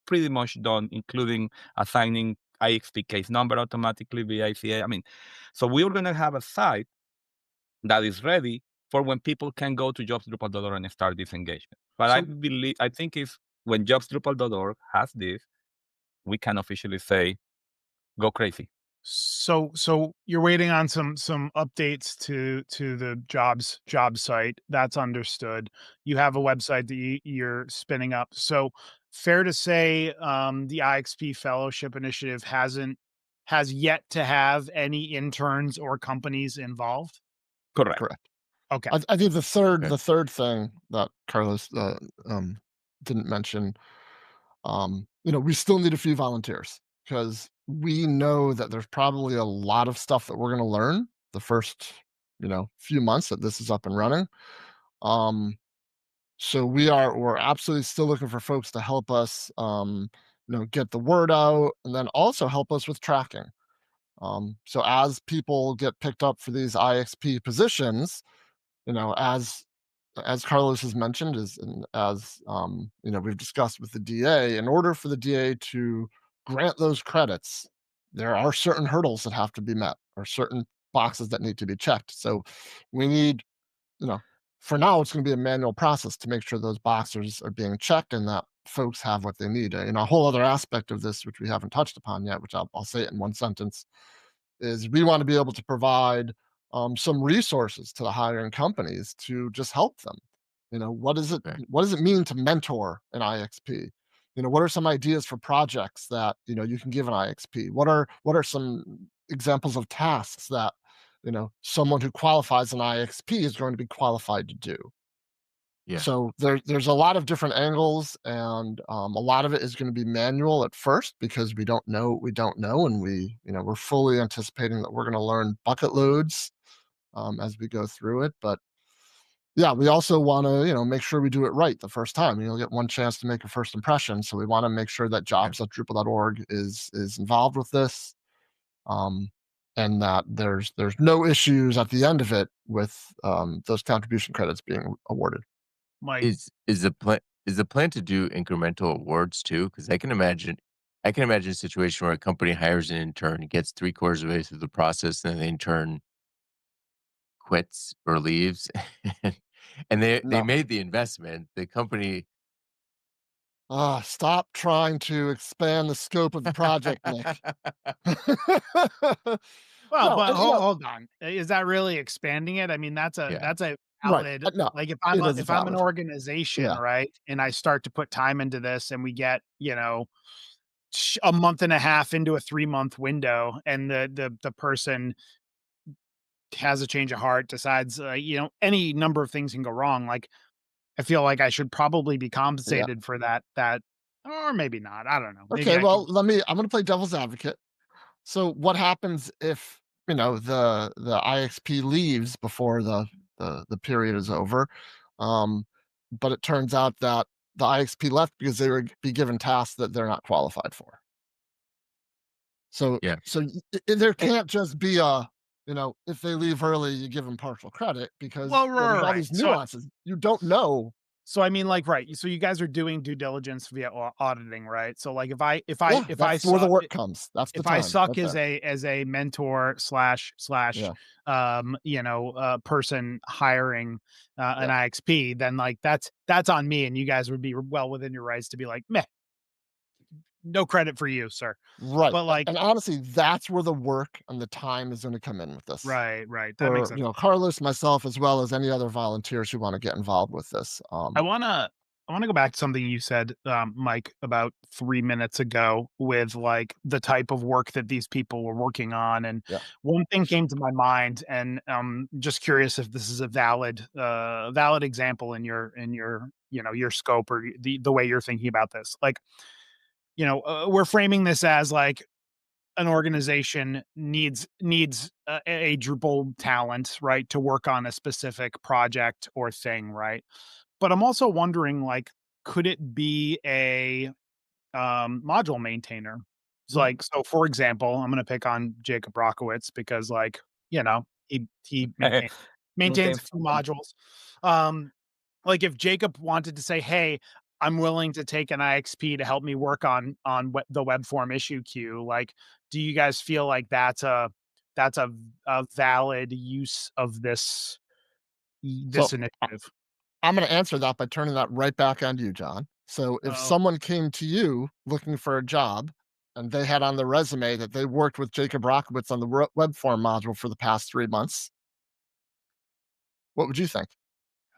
pretty much done, including assigning IXP case number automatically via ICA. I mean, so we are going to have a site that is ready for when people can go to jobs.drupal.org and start this engagement. But I think if when jobs.drupal.org has this, we can officially say, go crazy. So you're waiting on some updates to the job site. That's understood. You have a website that you're spinning up. So fair to say, the IXP Fellowship Initiative has yet to have any interns or companies involved. Correct. Okay. I think the third thing that Carlos didn't mention, we still need a few volunteers because we know that there's probably a lot of stuff that we're going to learn the first, few months that this is up and running. So we're absolutely still looking for folks to help us, get the word out and then also help us with tracking. So as people get picked up for these IXP positions, as Carlos has mentioned, as we've discussed with the DA, in order for the DA to grant those credits, there are certain hurdles that have to be met or certain boxes that need to be checked. So we need, for now, it's going to be a manual process to make sure those boxes are being checked and that folks have what they need. A whole other aspect of this, which we haven't touched upon yet, which I'll say it in one sentence, is we want to be able to provide some resources to the hiring companies to just help them. What does it mean to mentor an IXP? What are some ideas for projects that you can give an IXP? What are some examples of tasks that someone who qualifies an IXP is going to be qualified to do? Yeah. So there's a lot of different angles, and a lot of it is going to be manual at first because we don't know what we don't know, and we're fully anticipating that we're going to learn bucket loads as we go through it. But yeah, we also want to make sure we do it right the first time. You'll get one chance to make a first impression, so we want to make sure that jobs.drupal.org is involved with this, and that there's no issues at the end of it with those contribution credits being awarded. Mike, Is the plan to do incremental awards too? Because I can imagine a situation where a company hires an intern, gets 3/4 of the way through the process, and then the intern quits or leaves, and they No. made the investment. The company Stop trying to expand the scope of the project, Nick. well, No, but and, hold on. Is that really expanding it? I mean, that's a Yeah. right. valid, No, like, it is if I'm an valid. organization, Yeah. right, and I start to put time into this and we get, a month and a half into a 3-month window, and the person has a change of heart, decides, any number of things can go wrong. Like, I feel like I should probably be Yeah. compensated for that, or maybe not. I don't know. Maybe Okay, I could. well, I'm gonna play devil's advocate. So what happens if, the IXP leaves before the period is over? But it turns out that the IXP left because they were be given tasks that they're not qualified for. So Yeah. there can't just be if they leave early, you give them partial credit because Well, there's all right. these nuances. You don't know. So I mean, like, right. So you guys are doing due diligence via auditing, right? So like, Yeah, if I that's where the saw work comes. That's the if I time suck right there. as a mentor slash Yeah, person hiring an yeah. IXP, then like that's on me, and you guys would be well within your rights to be like, meh, no credit for you, sir. Right. But like, And honestly, that's where the work and the time is going to come in with this. right, that makes For, sense. Carlos, myself, as well as any other volunteers who want to get involved with this. I wanna go back to something you said, Mike, about 3 minutes ago with, like, the type of work that these people were working on, and Yeah. one thing came to my mind, and, just curious if this is a valid example in your scope or the way you're thinking about this. Like, we're framing this as, like, an organization needs a Drupal talent, right, to work on a specific project or thing, right? But I'm also wondering, like, could it be a, module maintainer? It's Mhm. like, so for example, I'm gonna pick on Jacob Rockowitz because, like, he maintains a few Something. modules. Like, if Jacob wanted to say, "Hey, I'm willing to take an IXP to help me work on the web form issue queue," like, do you guys feel like that's a valid use of So this initiative? I'm going to answer that by turning that right back on you, John. So if Oh, someone came to you looking for a job and they had on their resume that they worked with Jacob Rockowitz on the web form module for the past 3 months, what would you think?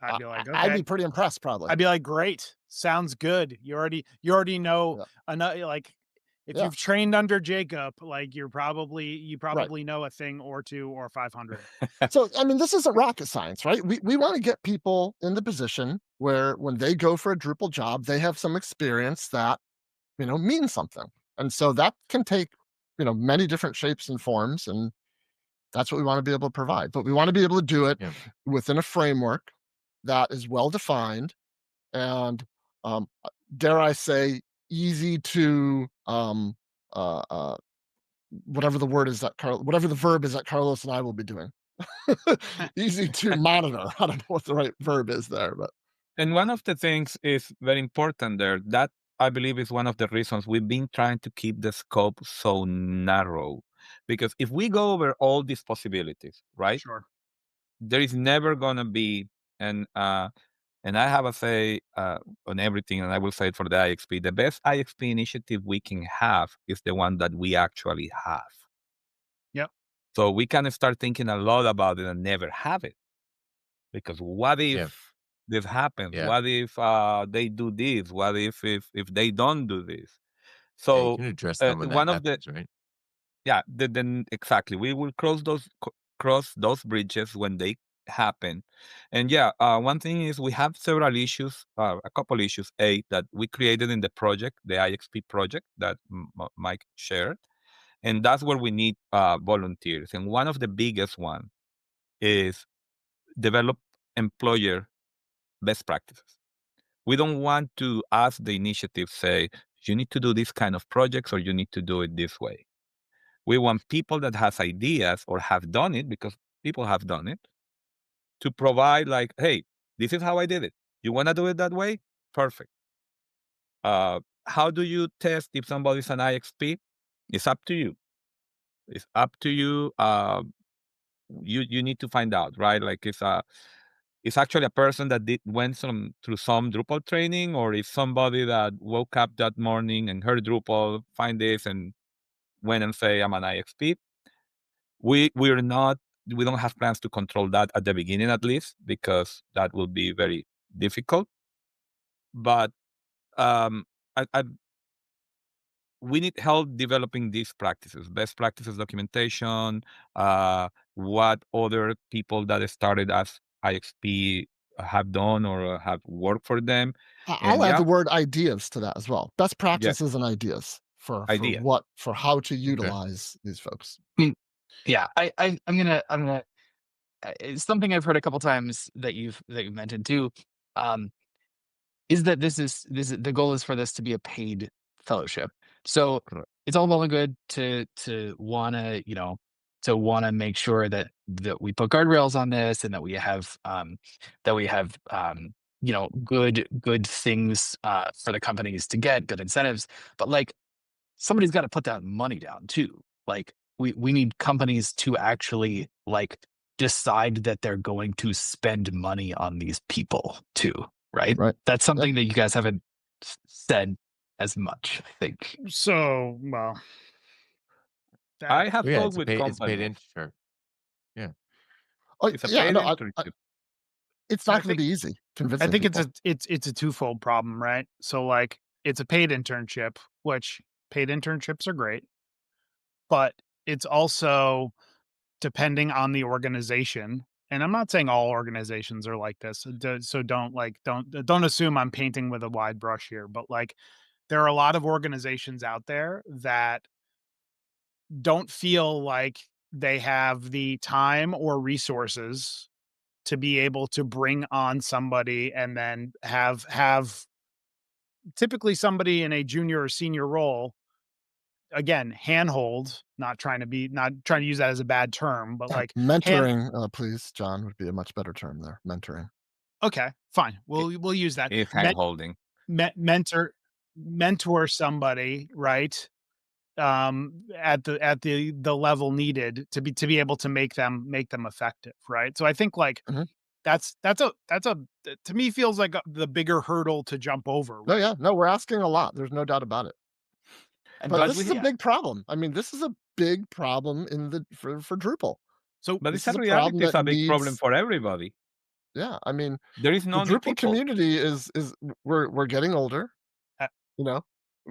I'd be like, I'd "Okay." be pretty impressed, probably. I'd be like, "Great, sounds good." You already know Yeah. like, if Yeah. you've trained under Jacob, like, you Right. probably know a thing or 2 or 500. So, I mean, this isn't rocket science, right? We want to get people in the position where when they go for a Drupal job, they have some experience that, means something. And so that can take, many different shapes and forms. And that's what we want to be able to provide. But we want to be able to do it Yeah. within a framework that is well defined and, dare I say, easy to, uh, uh, whatever the word is that whatever the verb is that Carlos and I will be doing. Easy to monitor. I don't know what the right verb is there, but And one of the things is very important there. That I believe is one of the reasons we've been trying to keep the scope so narrow. Because if we go over all these possibilities, right, Sure. there is never going to be an and I have a say on everything, and I will say it for the IXP. The best IXP initiative we can have is the one that we actually have. Yep. So we can start thinking a lot about it and never have it. Because what Yeah. if this happens? Yeah. What if they do this? What if they don't do this? Yeah, you So can address them when that one of the happens, right? then exactly we will cross those bridges when they happen. And yeah, one thing is we have several issues, a couple issues, that we created in the project, the IXP project that Mike shared. And that's where we need volunteers. And one of the biggest one is develop employer best practices. We don't want to ask the initiative, say, you need to do this kind of projects or you need to do it this way. We want people that has ideas or have done it, because people have done it, to provide like, hey, this is how I did it. You want to do it that way? Perfect. How do you test if somebody's an IXP? It's up to you. It's up to you. You need to find out, right? Like it's actually a person that went through some Drupal training, or is somebody that woke up that morning and heard Drupal, find this, and went and say, I'm an IXP. We don't have plans to control that at the beginning, at least, because that will be very difficult. But um, we need help developing these practices, best practices documentation, what other people that started as IXP have done or have worked for them. I'll And add yeah, the word ideas to that as well. Best yeah, practices and ideas for idea. how to Okay. utilize these folks. I mean, yeah, I'm gonna it's something I've heard a couple times that you've mentioned too. Is that this is the goal is for this to be a paid fellowship. So Correct. it's all well and good to wanna, to wanna make sure that we put guardrails on this, and that we have good things for the companies to get, good incentives. But like, somebody's got to put that money down too. Like, we need companies to actually like decide that they're going to spend money on these people too, right? Right. That's Yeah. something that you guys haven't said as much, I think. So, well, I have Yeah, talked with it's paid companies. internship. Yeah. Oh, It's a yeah. paid No, internship. it's I not going to think be easy I convincing think people. it's a twofold problem, right? So like it's a paid internship, which paid internships are great, but it's also depending on the organization. And I'm not saying all organizations are like this. So don't assume I'm painting with a wide brush here, but like there are a lot of organizations out there that don't feel like they have the time or resources to be able to bring on somebody and then have typically somebody in a junior or senior role, again, handhold, not trying to use that as a bad term, but like hand Mentoring, please, John, would be a much better term there. Mentoring. okay, fine. It We'll use that. is hand holding. Mentor somebody, right? At the level needed to be able to make them effective, right? So I think like Mhm. that's a to me feels like the bigger hurdle to jump over, No, right? yeah, no, we're asking a lot. There's no doubt about it. But But this is a big problem. I mean, this is a big problem for Drupal. So But This it's a is a problem reality. It's that a big problem needs, for everybody. yeah. I mean, There is the no new Drupal people. community is we're getting older. uh, You know,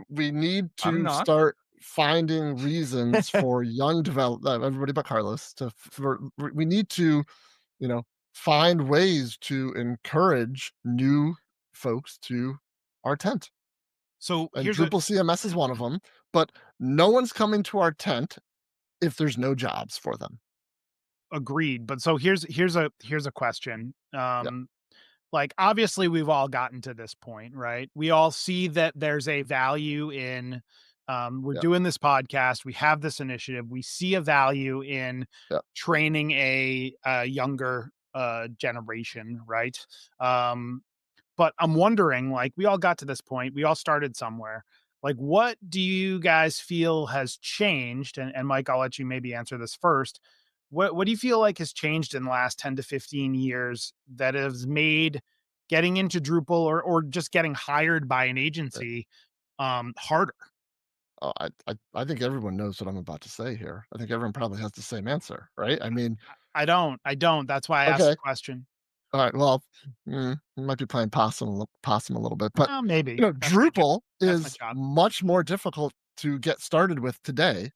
we need I'm to not. start finding reasons for young everybody but Carlos we need to, find ways to encourage new folks to our tent. so And here's a Drupal CMS is one of them, but no one's coming to our tent if there's no jobs for them. agreed, but so here's a question. Yeah, Like obviously we've all gotten to this point, right? We all see that there's a value in we're yeah, doing this podcast, we have this initiative, we see a value in yeah. training a younger generation, right? Um but I'm wondering, like, we all got to this point, we all started somewhere. Like, what do you guys feel has changed? And Mike, I'll let you maybe answer this first. What do you feel like has changed in the last 10 to 15 years that has made getting into Drupal or just getting hired by an Yeah. agency harder? Oh, I think everyone knows what I'm about to say here. I think everyone probably has the same answer, right? I mean, I don't. That's why I asked the okay, question. all right. Well, we might be playing possum a little bit, but Maybe. Drupal That's my is job. much more difficult to get started with today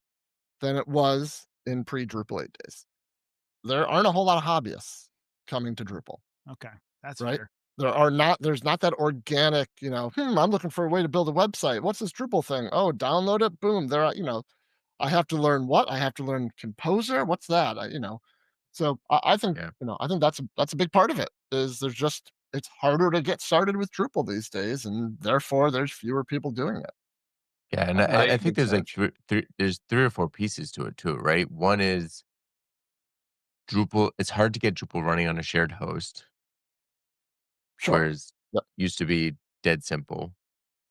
than it was in pre-Drupal 8 days. There aren't a whole lot of hobbyists. coming to Drupal, Okay, that's right? fair. There's not that organic, I'm looking for a way to build a website. What's this Drupal thing? Oh, download it. Boom. I have to learn what? I have to learn Composer. What's that? So I think, Yeah. I think that's a big part of it is it's harder to get started with Drupal these days, and therefore there's fewer people doing it. Yeah, and I think that's I a think big there's like change. there's 3 or 4 pieces to it too, right? One is Drupal. It's hard to get Drupal running on a shared host, Sure. whereas Yep. used to be dead simple.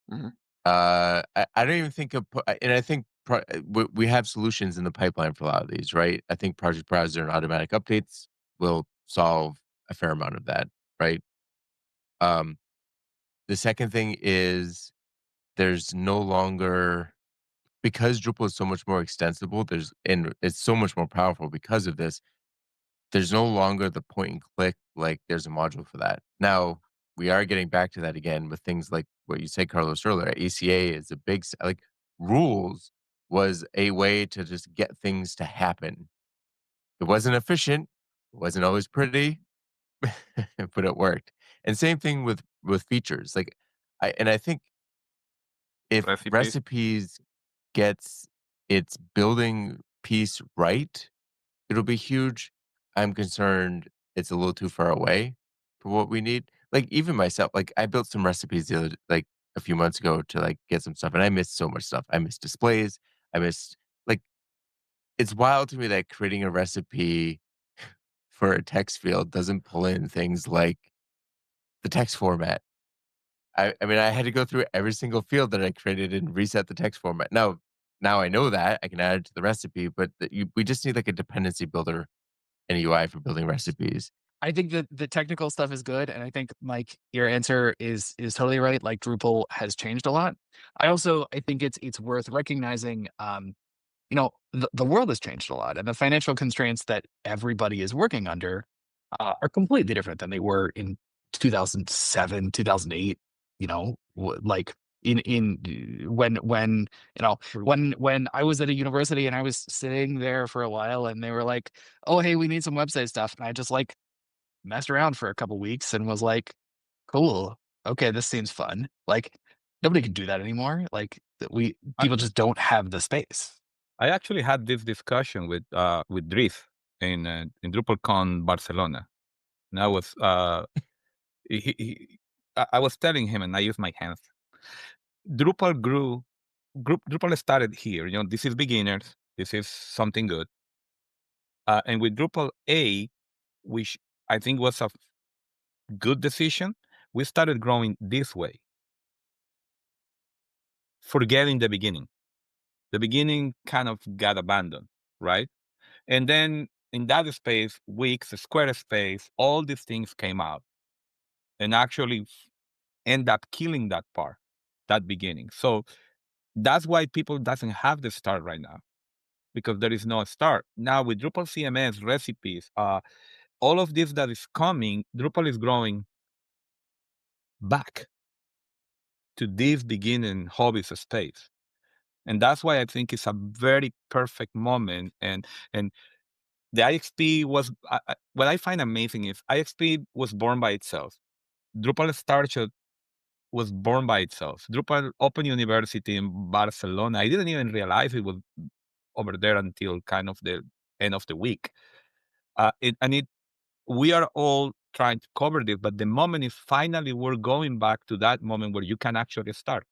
Mhm. I don't even think and I think we have solutions in the pipeline for a lot of these, right? I think Project Browser and automatic updates will solve a fair amount of that, right? Um, the second thing is there's no longer because Drupal is so much more extensible. And it's so much more powerful because of this. There's no longer the point and click, like, there's a module for that. Now, we are getting back to that again with things like what you said, Carlos, earlier. ACA is a like, rules was a way to just get things to happen. It wasn't efficient, it wasn't always pretty, but it worked. And same thing with features. Like, I think if Recipes. recipes gets its building piece right, it'll be huge. I'm concerned it's a little too far away for what we need. Like, even myself, like, I built some recipes like, a few months ago to, like, get some stuff, and I missed so much stuff. I missed displays. I missed like, it's wild to me that creating a recipe for a text field doesn't pull in things like the text format. I mean, I had to go through every single field that I created and reset the text format. Now I know that, I can add it to the recipe, but we just need, like, a dependency builder and a UI for building recipes. I think that the technical stuff is good, and I think, Mike, your answer is totally right. Like Drupal has changed a lot. I think it's worth recognizing. The world has changed a lot, and the financial constraints that everybody is working under are completely different than they were in 2007, 2008. Like in when I was at a university and I was sitting there for a while, and they were like, "Oh, hey, we need some website stuff," and I just like messed around for a couple weeks and was like, "Cool. Okay, this seems fun." Like, nobody can do that anymore. Like, I, people just don't have the space. I actually had this discussion with Dries in DrupalCon Barcelona. And I was I was telling him, and I used my hands. Drupal grew. Drupal started here. This is beginners. This is something good. And with Drupal A, which I think was a good decision, we started growing this way, forgetting the beginning. The beginning kind of got abandoned, right? And then in that space, Wix, Squarespace, all these things came out and actually end up killing that part, that beginning. So that's why people doesn't have the start right now, because there is no start. Now with Drupal CMS, recipes, all of this that is coming, Drupal is growing back to this beginning hobbies space. And that's why I think it's a very perfect moment. And the IXP was, what I find amazing is IXP was born by itself. Drupal Starship was born by itself. Drupal Open University in Barcelona, I didn't even realize it was over there until kind of the end of the week. We are all trying to cover this, but the moment is finally we're going back to that moment where you can actually start.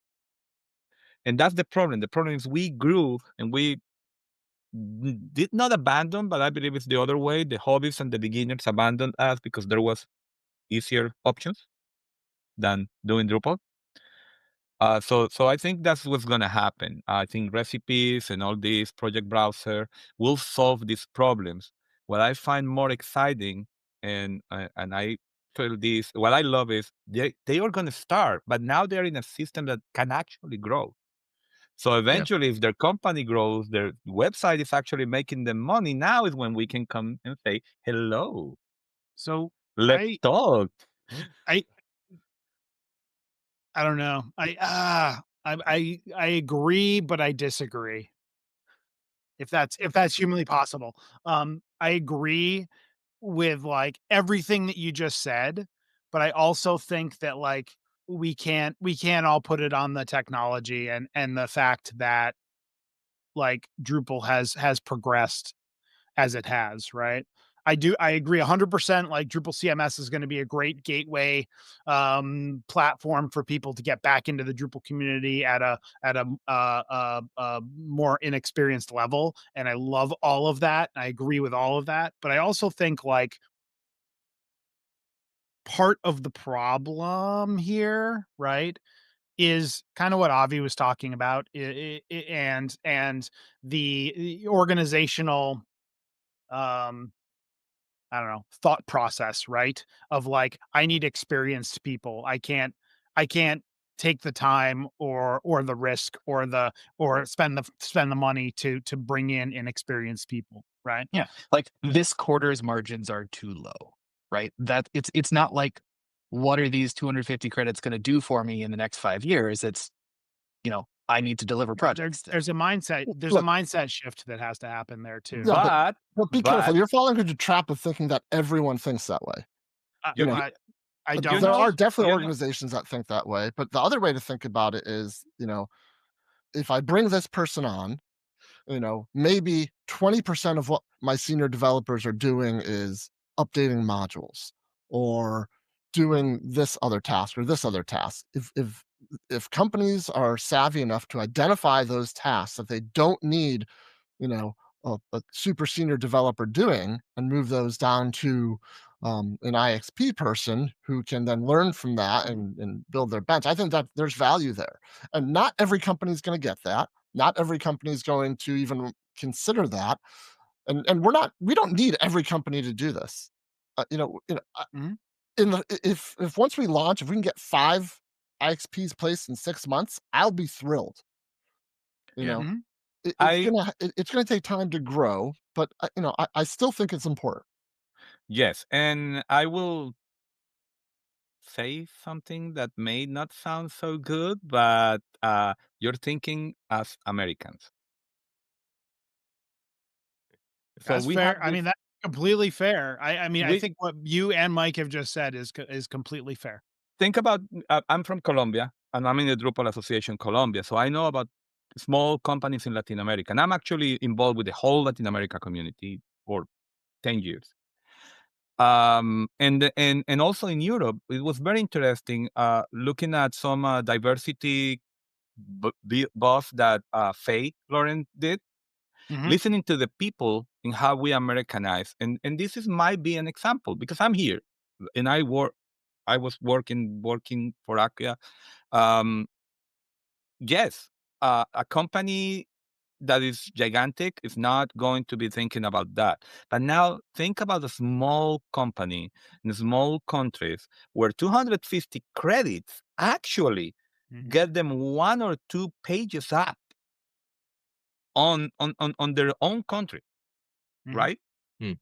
And that's the problem. The problem is we grew and we did not abandon, but I believe it's the other way. The hobbies and the beginners abandoned us because there was easier options than doing Drupal. So I think that's what's going to happen. I think recipes and all this project browser will solve these problems. What I find more exciting, and I feel this, what I love is they are going to start, but now they're in a system that can actually grow. So Yeah. eventually, if their company grows, their website is actually making them money. Now is when we can come and say, hello, So let's I talk. I I don't know. I agree, but I disagree. If that's humanly possible. I agree with like everything that you just said, but I also think that like we can't all put it on the technology and the fact that like Drupal has progressed as it has, right? I agree 100%. Like Drupal CMS is going to be a great gateway platform for people to get back into the Drupal community at a more inexperienced level, and I love all of that. I agree with all of that, but I also think like part of the problem here, right, is kind of what Avi was talking about, and the organizational um I don't know, thought process, right? Of like, I need experienced people. I can't take the time or the risk or spend the money to bring in inexperienced people, right? Yeah, like this quarter's margins are too low, right? That it's not like what are these 250 credits going to do for me in the next 5 years? It's, I need to deliver projects still. There's a Look, mindset shift that has to happen there too. yeah, But but be careful. You're falling into the trap of thinking that everyone thinks that way. you, know, you, I you don't. There know, are definitely you know, organizations that think that way, but the other way to think about it is, if I bring this person on, maybe 20% of what my senior developers are doing is updating modules or doing this other task or this other task. If companies are savvy enough to identify those tasks that they don't need, you know, a super senior developer doing and move those down to an IXP person who can then learn from that and build their bench. I think that there's value there. And not every company is going to get that. Not every company is going to even consider that. And we don't need every company to do this. Mhm. If once we launch, if we can get 5 IXPs placed in 6 months, I'll be thrilled. You yeah. know, Mhm. I it's gonna take time to grow, but I still think it's important. Yes, and I will say something that may not sound so good, but you're thinking as Americans. So That's we fair. have I this. mean, that's completely fair. I mean, I We think what you and Mike have just said is completely fair. think about. I'm from Colombia, and I'm in the Drupal Association Colombia, so I know about small companies in Latin America, and I'm actually involved with the whole Latin America community for 10 years. And also in Europe, it was very interesting looking at some diversity buff that Faye Lauren did, Mhm. listening to the people and how we Americanize. And this is might be an example because I'm here and I was working for Acquia. Um, yes, a company that is gigantic is not going to be thinking about that. But now think about a small company in small countries where 250 credits actually Mhm. get them 1 or 2 pages up on their own country, Mhm. right? Hmm.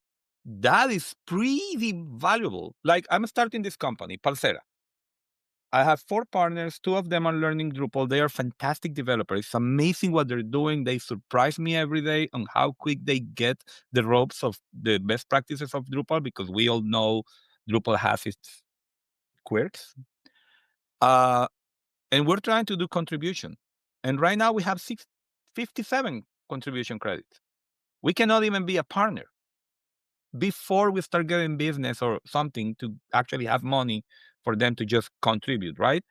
That is pretty valuable. Like I'm starting this company, Palsera. I have 4 partners. 2 of them are learning Drupal. They are fantastic developers. It's amazing what they're doing. They surprise me every day on how quick they get the ropes of the best practices of Drupal because we all know Drupal has its quirks. And we're trying to do contribution. And right now we have 57 contribution credits. We cannot even be a partner before we start getting business or something to actually have money for them to just contribute, right?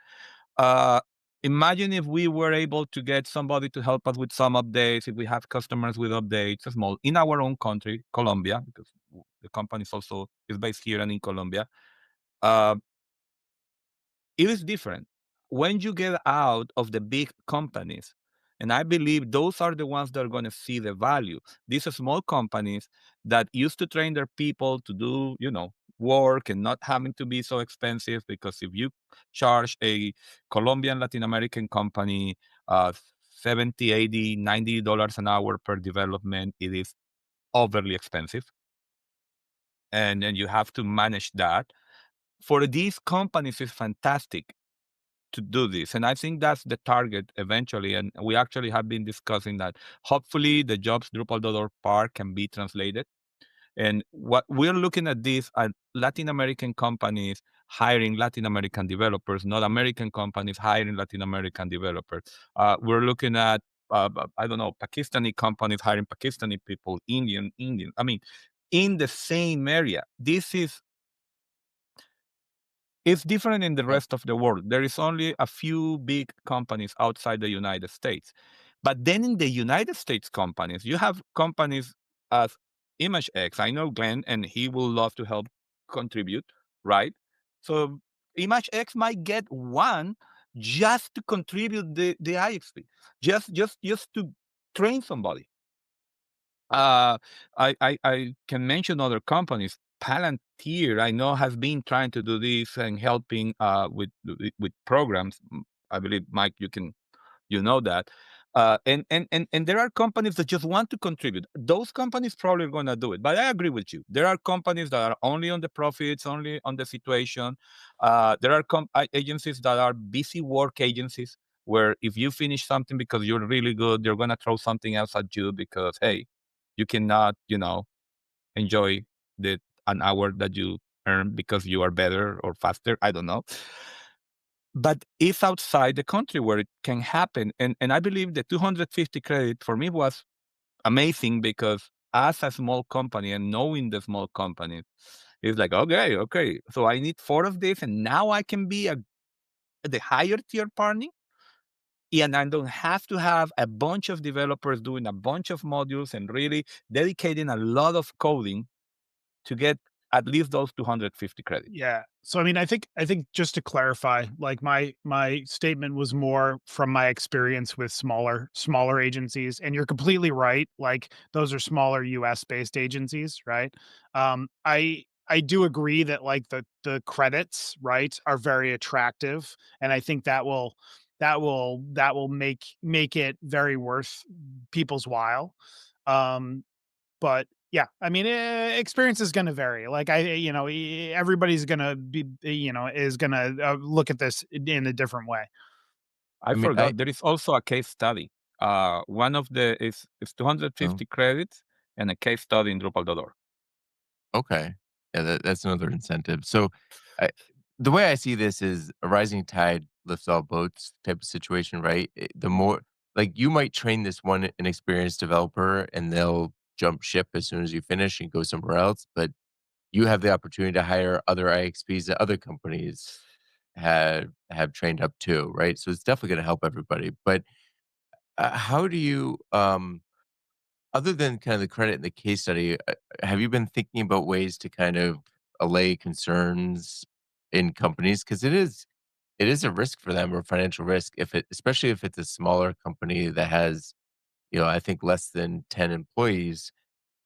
Uh, Imagine if we were able to get somebody to help us with some updates, if we have customers with updates, small, in our own country, Colombia, because the company is based here and in Colombia. Uh, it is different when you get out of the big companies. And I believe those are the ones that are going to see the value. These are small companies that used to train their people to do, work and not having to be so expensive. Because if you charge a Colombian Latin American company 70, 80, $90 an hour per development, it is overly expensive. And then you have to manage that. For these companies, it's fantastic to do this. And I think that's the target eventually. And we actually have been discussing that. Hopefully the jobs Drupal.org part can be translated And what we're looking at this at Latin American companies hiring Latin American developers, not American companies hiring Latin American developers. We're looking at, I don't know, Pakistani companies hiring Pakistani people, Indian. I mean, in the same area. It's different in the rest of the world. There is only a few big companies outside the United States. But then in the United States companies, you have companies as ImageX. I know Glenn, and he will love to help contribute, right? So ImageX might get one just to contribute the IXP, just to train somebody. I can mention other companies. Palantir, I know, has been trying to do this and helping with programs. I believe, Mike, you know that. And there are companies that just want to contribute. Those companies probably are going to do it. But I agree with you. There are companies that are only on the profits, only on the situation. There are agencies that are busy work agencies where if you finish something because you're really good, they're going to throw something else at you because, hey, you cannot, enjoy an hour that you earn because you are better or faster. I don't know. But it's outside the country where it can happen. And I believe the 250 credit for me was amazing because as a small company and knowing the small companies, it's like, okay. So I need 4 of this, and now I can be the higher tier partner. And I don't have to have a bunch of developers doing a bunch of modules and really dedicating a lot of coding to get at least those 250 credits. Yeah. So I mean, I think just to clarify, like my statement was more from my experience with smaller agencies, and you're completely right. Like those are smaller US based agencies, right? I do agree that like the credits, right, are very attractive, and I think that will make it very worth people's while. But yeah, I mean, experience is going to vary. Like everybody's going to be, is going to look at this in a different way. I mean, forgot there is also a case study. One of the is 250 credits and a case study in Drupal.org. Okay. Yeah, that's another incentive. So, the way I see this is a rising tide lifts all boats type of situation, right? The more like you might train this one inexperienced developer and they'll jump ship as soon as you finish and go somewhere else, but you have the opportunity to hire other IXPs that other companies have trained up too, right? So it's definitely going to help everybody. But how do you other than kind of the credit and the case study, have you been thinking about ways to kind of allay concerns in companies? Because it is a risk for them or financial risk especially if it's a smaller company that has, I think less than 10 employees.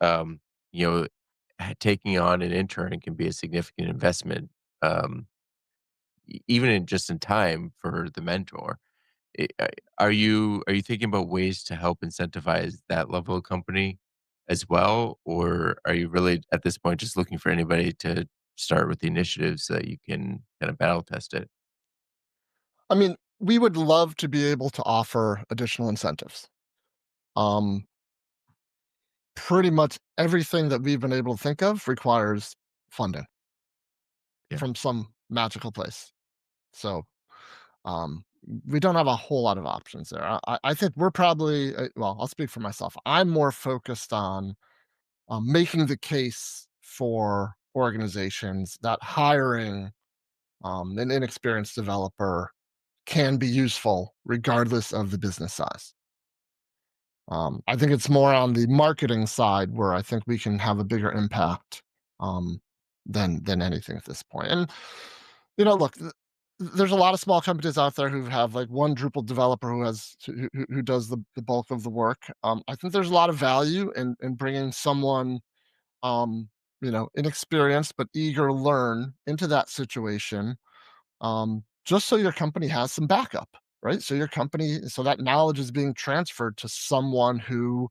Um, you know, taking on an intern can be a significant investment, um, even in time for the mentor. Are you thinking about ways to help incentivize that level of company as well, or are you really at this point just looking for anybody to start with the initiative so that you can kind of battle test it? I mean, we would love to be able to offer additional incentives. Um, Pretty much everything that we've been able to think of requires funding Yeah. from some magical place. So um, we don't have a whole lot of options there. I think we're probably, well, I'll speak for myself. I'm more focused on making the case for organizations that hiring an inexperienced developer can be useful regardless of the business size. I think it's more on the marketing side where I think we can have a bigger impact um, than anything at this point. And look, there's a lot of small companies out there who have like one Drupal developer who does the bulk of the work. I think there's a lot of value in bringing someone inexperienced but eager to learn into that situation, just so your company has some backup, right? So that knowledge is being transferred to someone who,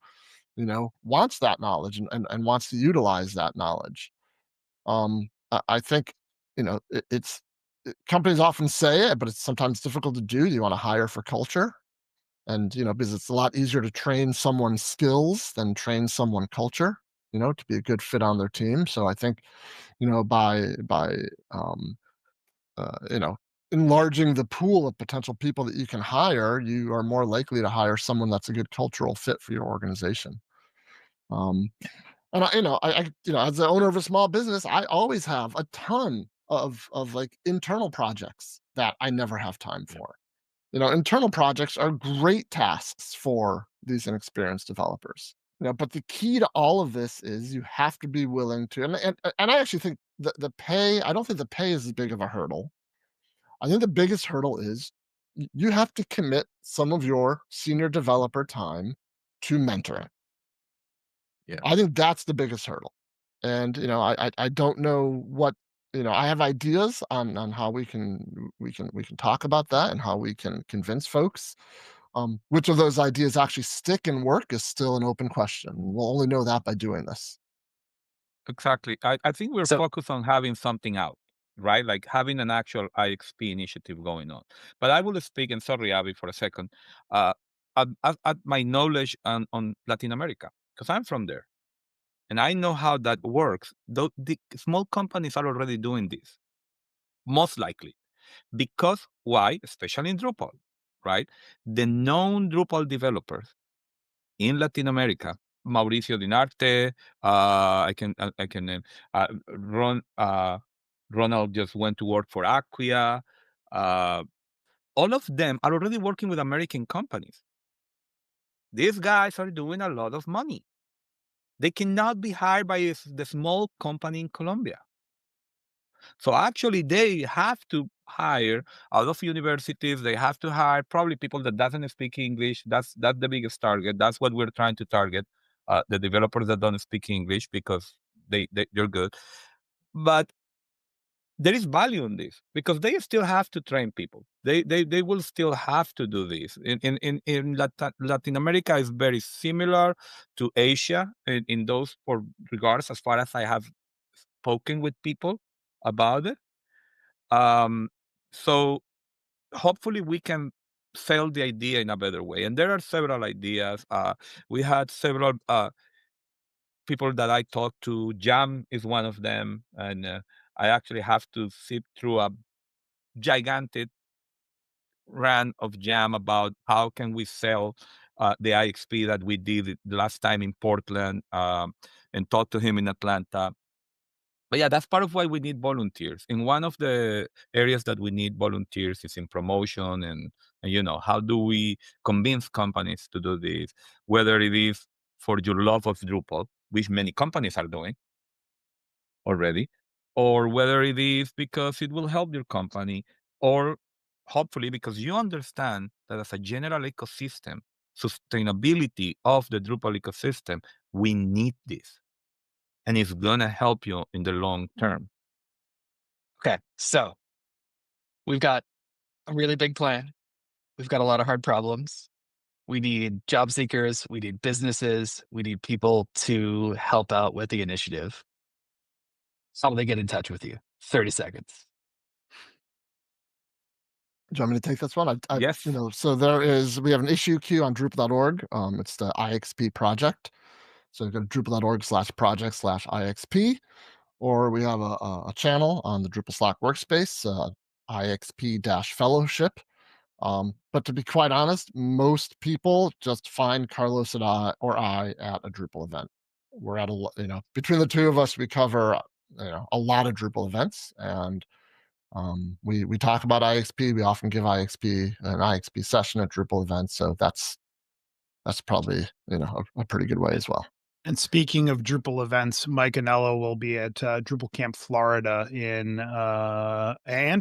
wants that knowledge and wants to utilize that knowledge. I think, companies often say it, but it's sometimes difficult to do. You want to hire for culture. And, because it's a lot easier to train someone's skills than train someone culture. to be a good fit on their team. So I think, by enlarging the pool of potential people that you can hire, you are more likely to hire someone that's a good cultural fit for your organization. And as the owner of a small business, I always have a ton of like internal projects that I never have time for. Internal projects are great tasks for these inexperienced developers. But the key to all of this is you have to be willing to, and I actually think the pay, I don't think the pay is as big of a hurdle. I think the biggest hurdle is you have to commit some of your senior developer time to mentoring. Yeah. I think that's the biggest hurdle. And I don't know what, I have ideas on how we can talk about that and how we can convince folks. Which of those ideas actually stick and work is still an open question. We'll only know that by doing this. Exactly. I think we're So focused on having something out, right? Like having an actual IXP initiative going on. But I will speak, and sorry, Abby, for a second, at my knowledge on Latin America, because I'm from there. And I know how that works. The small companies are already doing this, most likely. Because why? Especially in Drupal, right? The known Drupal developers in Latin America, Mauricio Dinarte, I can name Ronald just went to work for Acquia. All of them are already working with American companies. These guys are doing a lot of money. They cannot be hired by the small company in Colombia. So actually, they have to hire out of universities. They have to hire probably people that doesn't speak English. That's the biggest target. That's what we're trying to target. The developers that don't speak English, because they're good. But there is value in this because they still have to train people. They will still have to do this. In Latin America is very similar to Asia in those regards, as far as I have spoken with people about it. So hopefully we can sell the idea in a better way. And there are several ideas. We had several people that I talked to. Jam is one of them, and I actually have to sit through a gigantic rant of Jam about how can we sell the IXP that we did the last time in Portland, and talk to him in Atlanta. But yeah, that's part of why we need volunteers. In one of the areas that we need volunteers is in promotion, and how do we convince companies to do this, whether it is for your love of Drupal, which many companies are doing already, or whether it is because it will help your company, or hopefully because you understand that as a general ecosystem, sustainability of the Drupal ecosystem, we need this. And it's going to help you in the long term. Okay, so we've got a really big plan. We've got a lot of hard problems. We need job seekers. We need businesses. We need people to help out with the initiative. How do they get in touch with you? 30 seconds. Do you want me to take this one? Yes. So we have an issue queue on Drupal.org. It's the IXP project. So go to Drupal.org/project/IXP, or we have a channel on the Drupal Slack workspace, IXP-Fellowship. But to be quite honest, most people just find Carlos and I at a Drupal event. We're at between the two of us, we cover a lot of Drupal events, and we talk about IXP. We often give an IXP session at Drupal events. So that's probably a pretty good way as well. And speaking of Drupal events, Mike Anello will be at Drupal Camp Florida and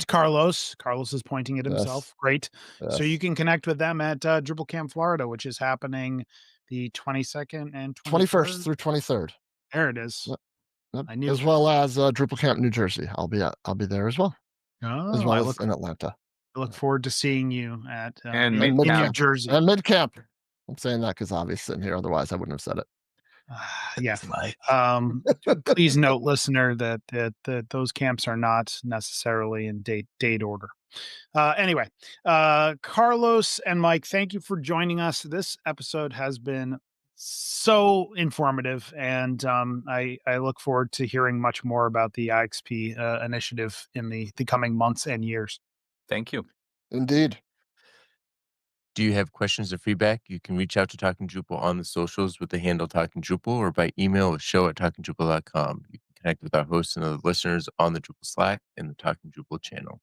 Carlos. Carlos is pointing at himself. Yes. Great. Yes. So you can connect with them at Drupal Camp Florida, which is happening the 22nd and 21st through 23rd. There it is. Yep. I knew. As well as Drupal Camp New Jersey. I'll be there as well. Oh, as well as in Atlanta. I look forward to seeing you at And in Mid New Camp. Jersey. And Mid Camp. I'm saying that because Avi's sitting here. Otherwise, I wouldn't have said it. Yeah. Please note, listener, that those camps are not necessarily in date order. Anyway, Carlos and Mike, thank you for joining us. This episode has been so informative, and I look forward to hearing much more about the IXP initiative in the coming months and years. Thank you. Indeed. Do you have questions or feedback? You can reach out to Talking Drupal on the socials with the handle Talking Drupal or by email at show@talkingdrupal.com. You can connect with our hosts and other listeners on the Drupal Slack and the Talking Drupal channel.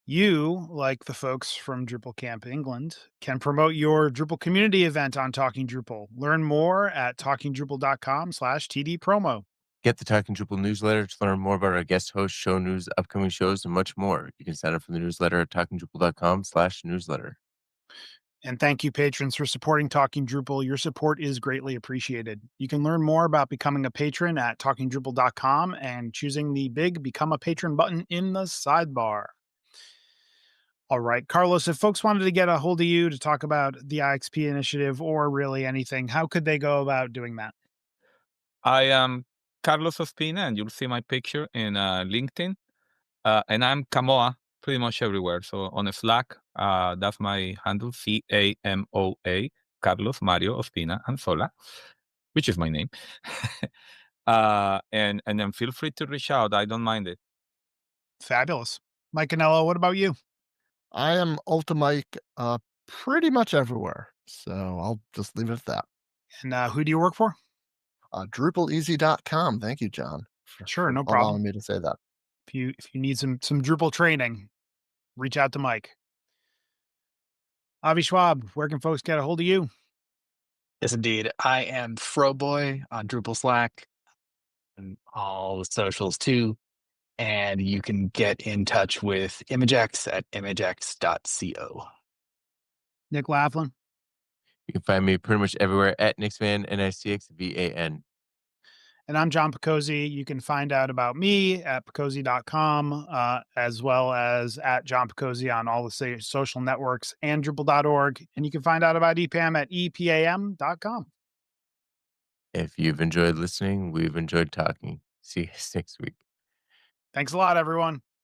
You, like the folks from Drupal Camp England, can promote your Drupal community event on Talking Drupal. Learn more at talkingdrupal.com/TD promo. Get the Talking Drupal newsletter to learn more about our guest hosts, show news, upcoming shows, and much more. You can sign up for the newsletter at talkingdrupal.com/newsletter. And thank you, patrons, for supporting Talking Drupal. Your support is greatly appreciated. You can learn more about becoming a patron at talkingdrupal.com and choosing the big Become a Patron button in the sidebar. All right, Carlos, if folks wanted to get a hold of you to talk about the IXP initiative or really anything, how could they go about doing that? I am Carlos Ospina, and you'll see my picture in LinkedIn. And I'm Camoa pretty much everywhere. So on Slack, that's my handle, CAMOA, Carlos Mario Ospina Anzola, which is my name. And then feel free to reach out. I don't mind it. Fabulous. Mike Anello, what about you? I am Ultimike pretty much everywhere. So I'll just leave it at that. And who do you work for? DrupalEasy.com. Thank you, John, Sure, for no problem. allowing me to say that. If you need some Drupal training, reach out to Mike. Avi Schwab, where can folks get a hold of you? Yes, indeed. I am Froboy on Drupal Slack and all the socials too. And you can get in touch with ImageX at imagex.co. Nick Laughlin. You can find me pretty much everywhere at Nixvan, NICXVAN. And I'm John Picozzi. You can find out about me at picozzi.com, as well as at John Picozzi on all the social networks and Drupal.org. And you can find out about EPAM at EPAM.com. If you've enjoyed listening, we've enjoyed talking. See you next week. Thanks a lot, everyone.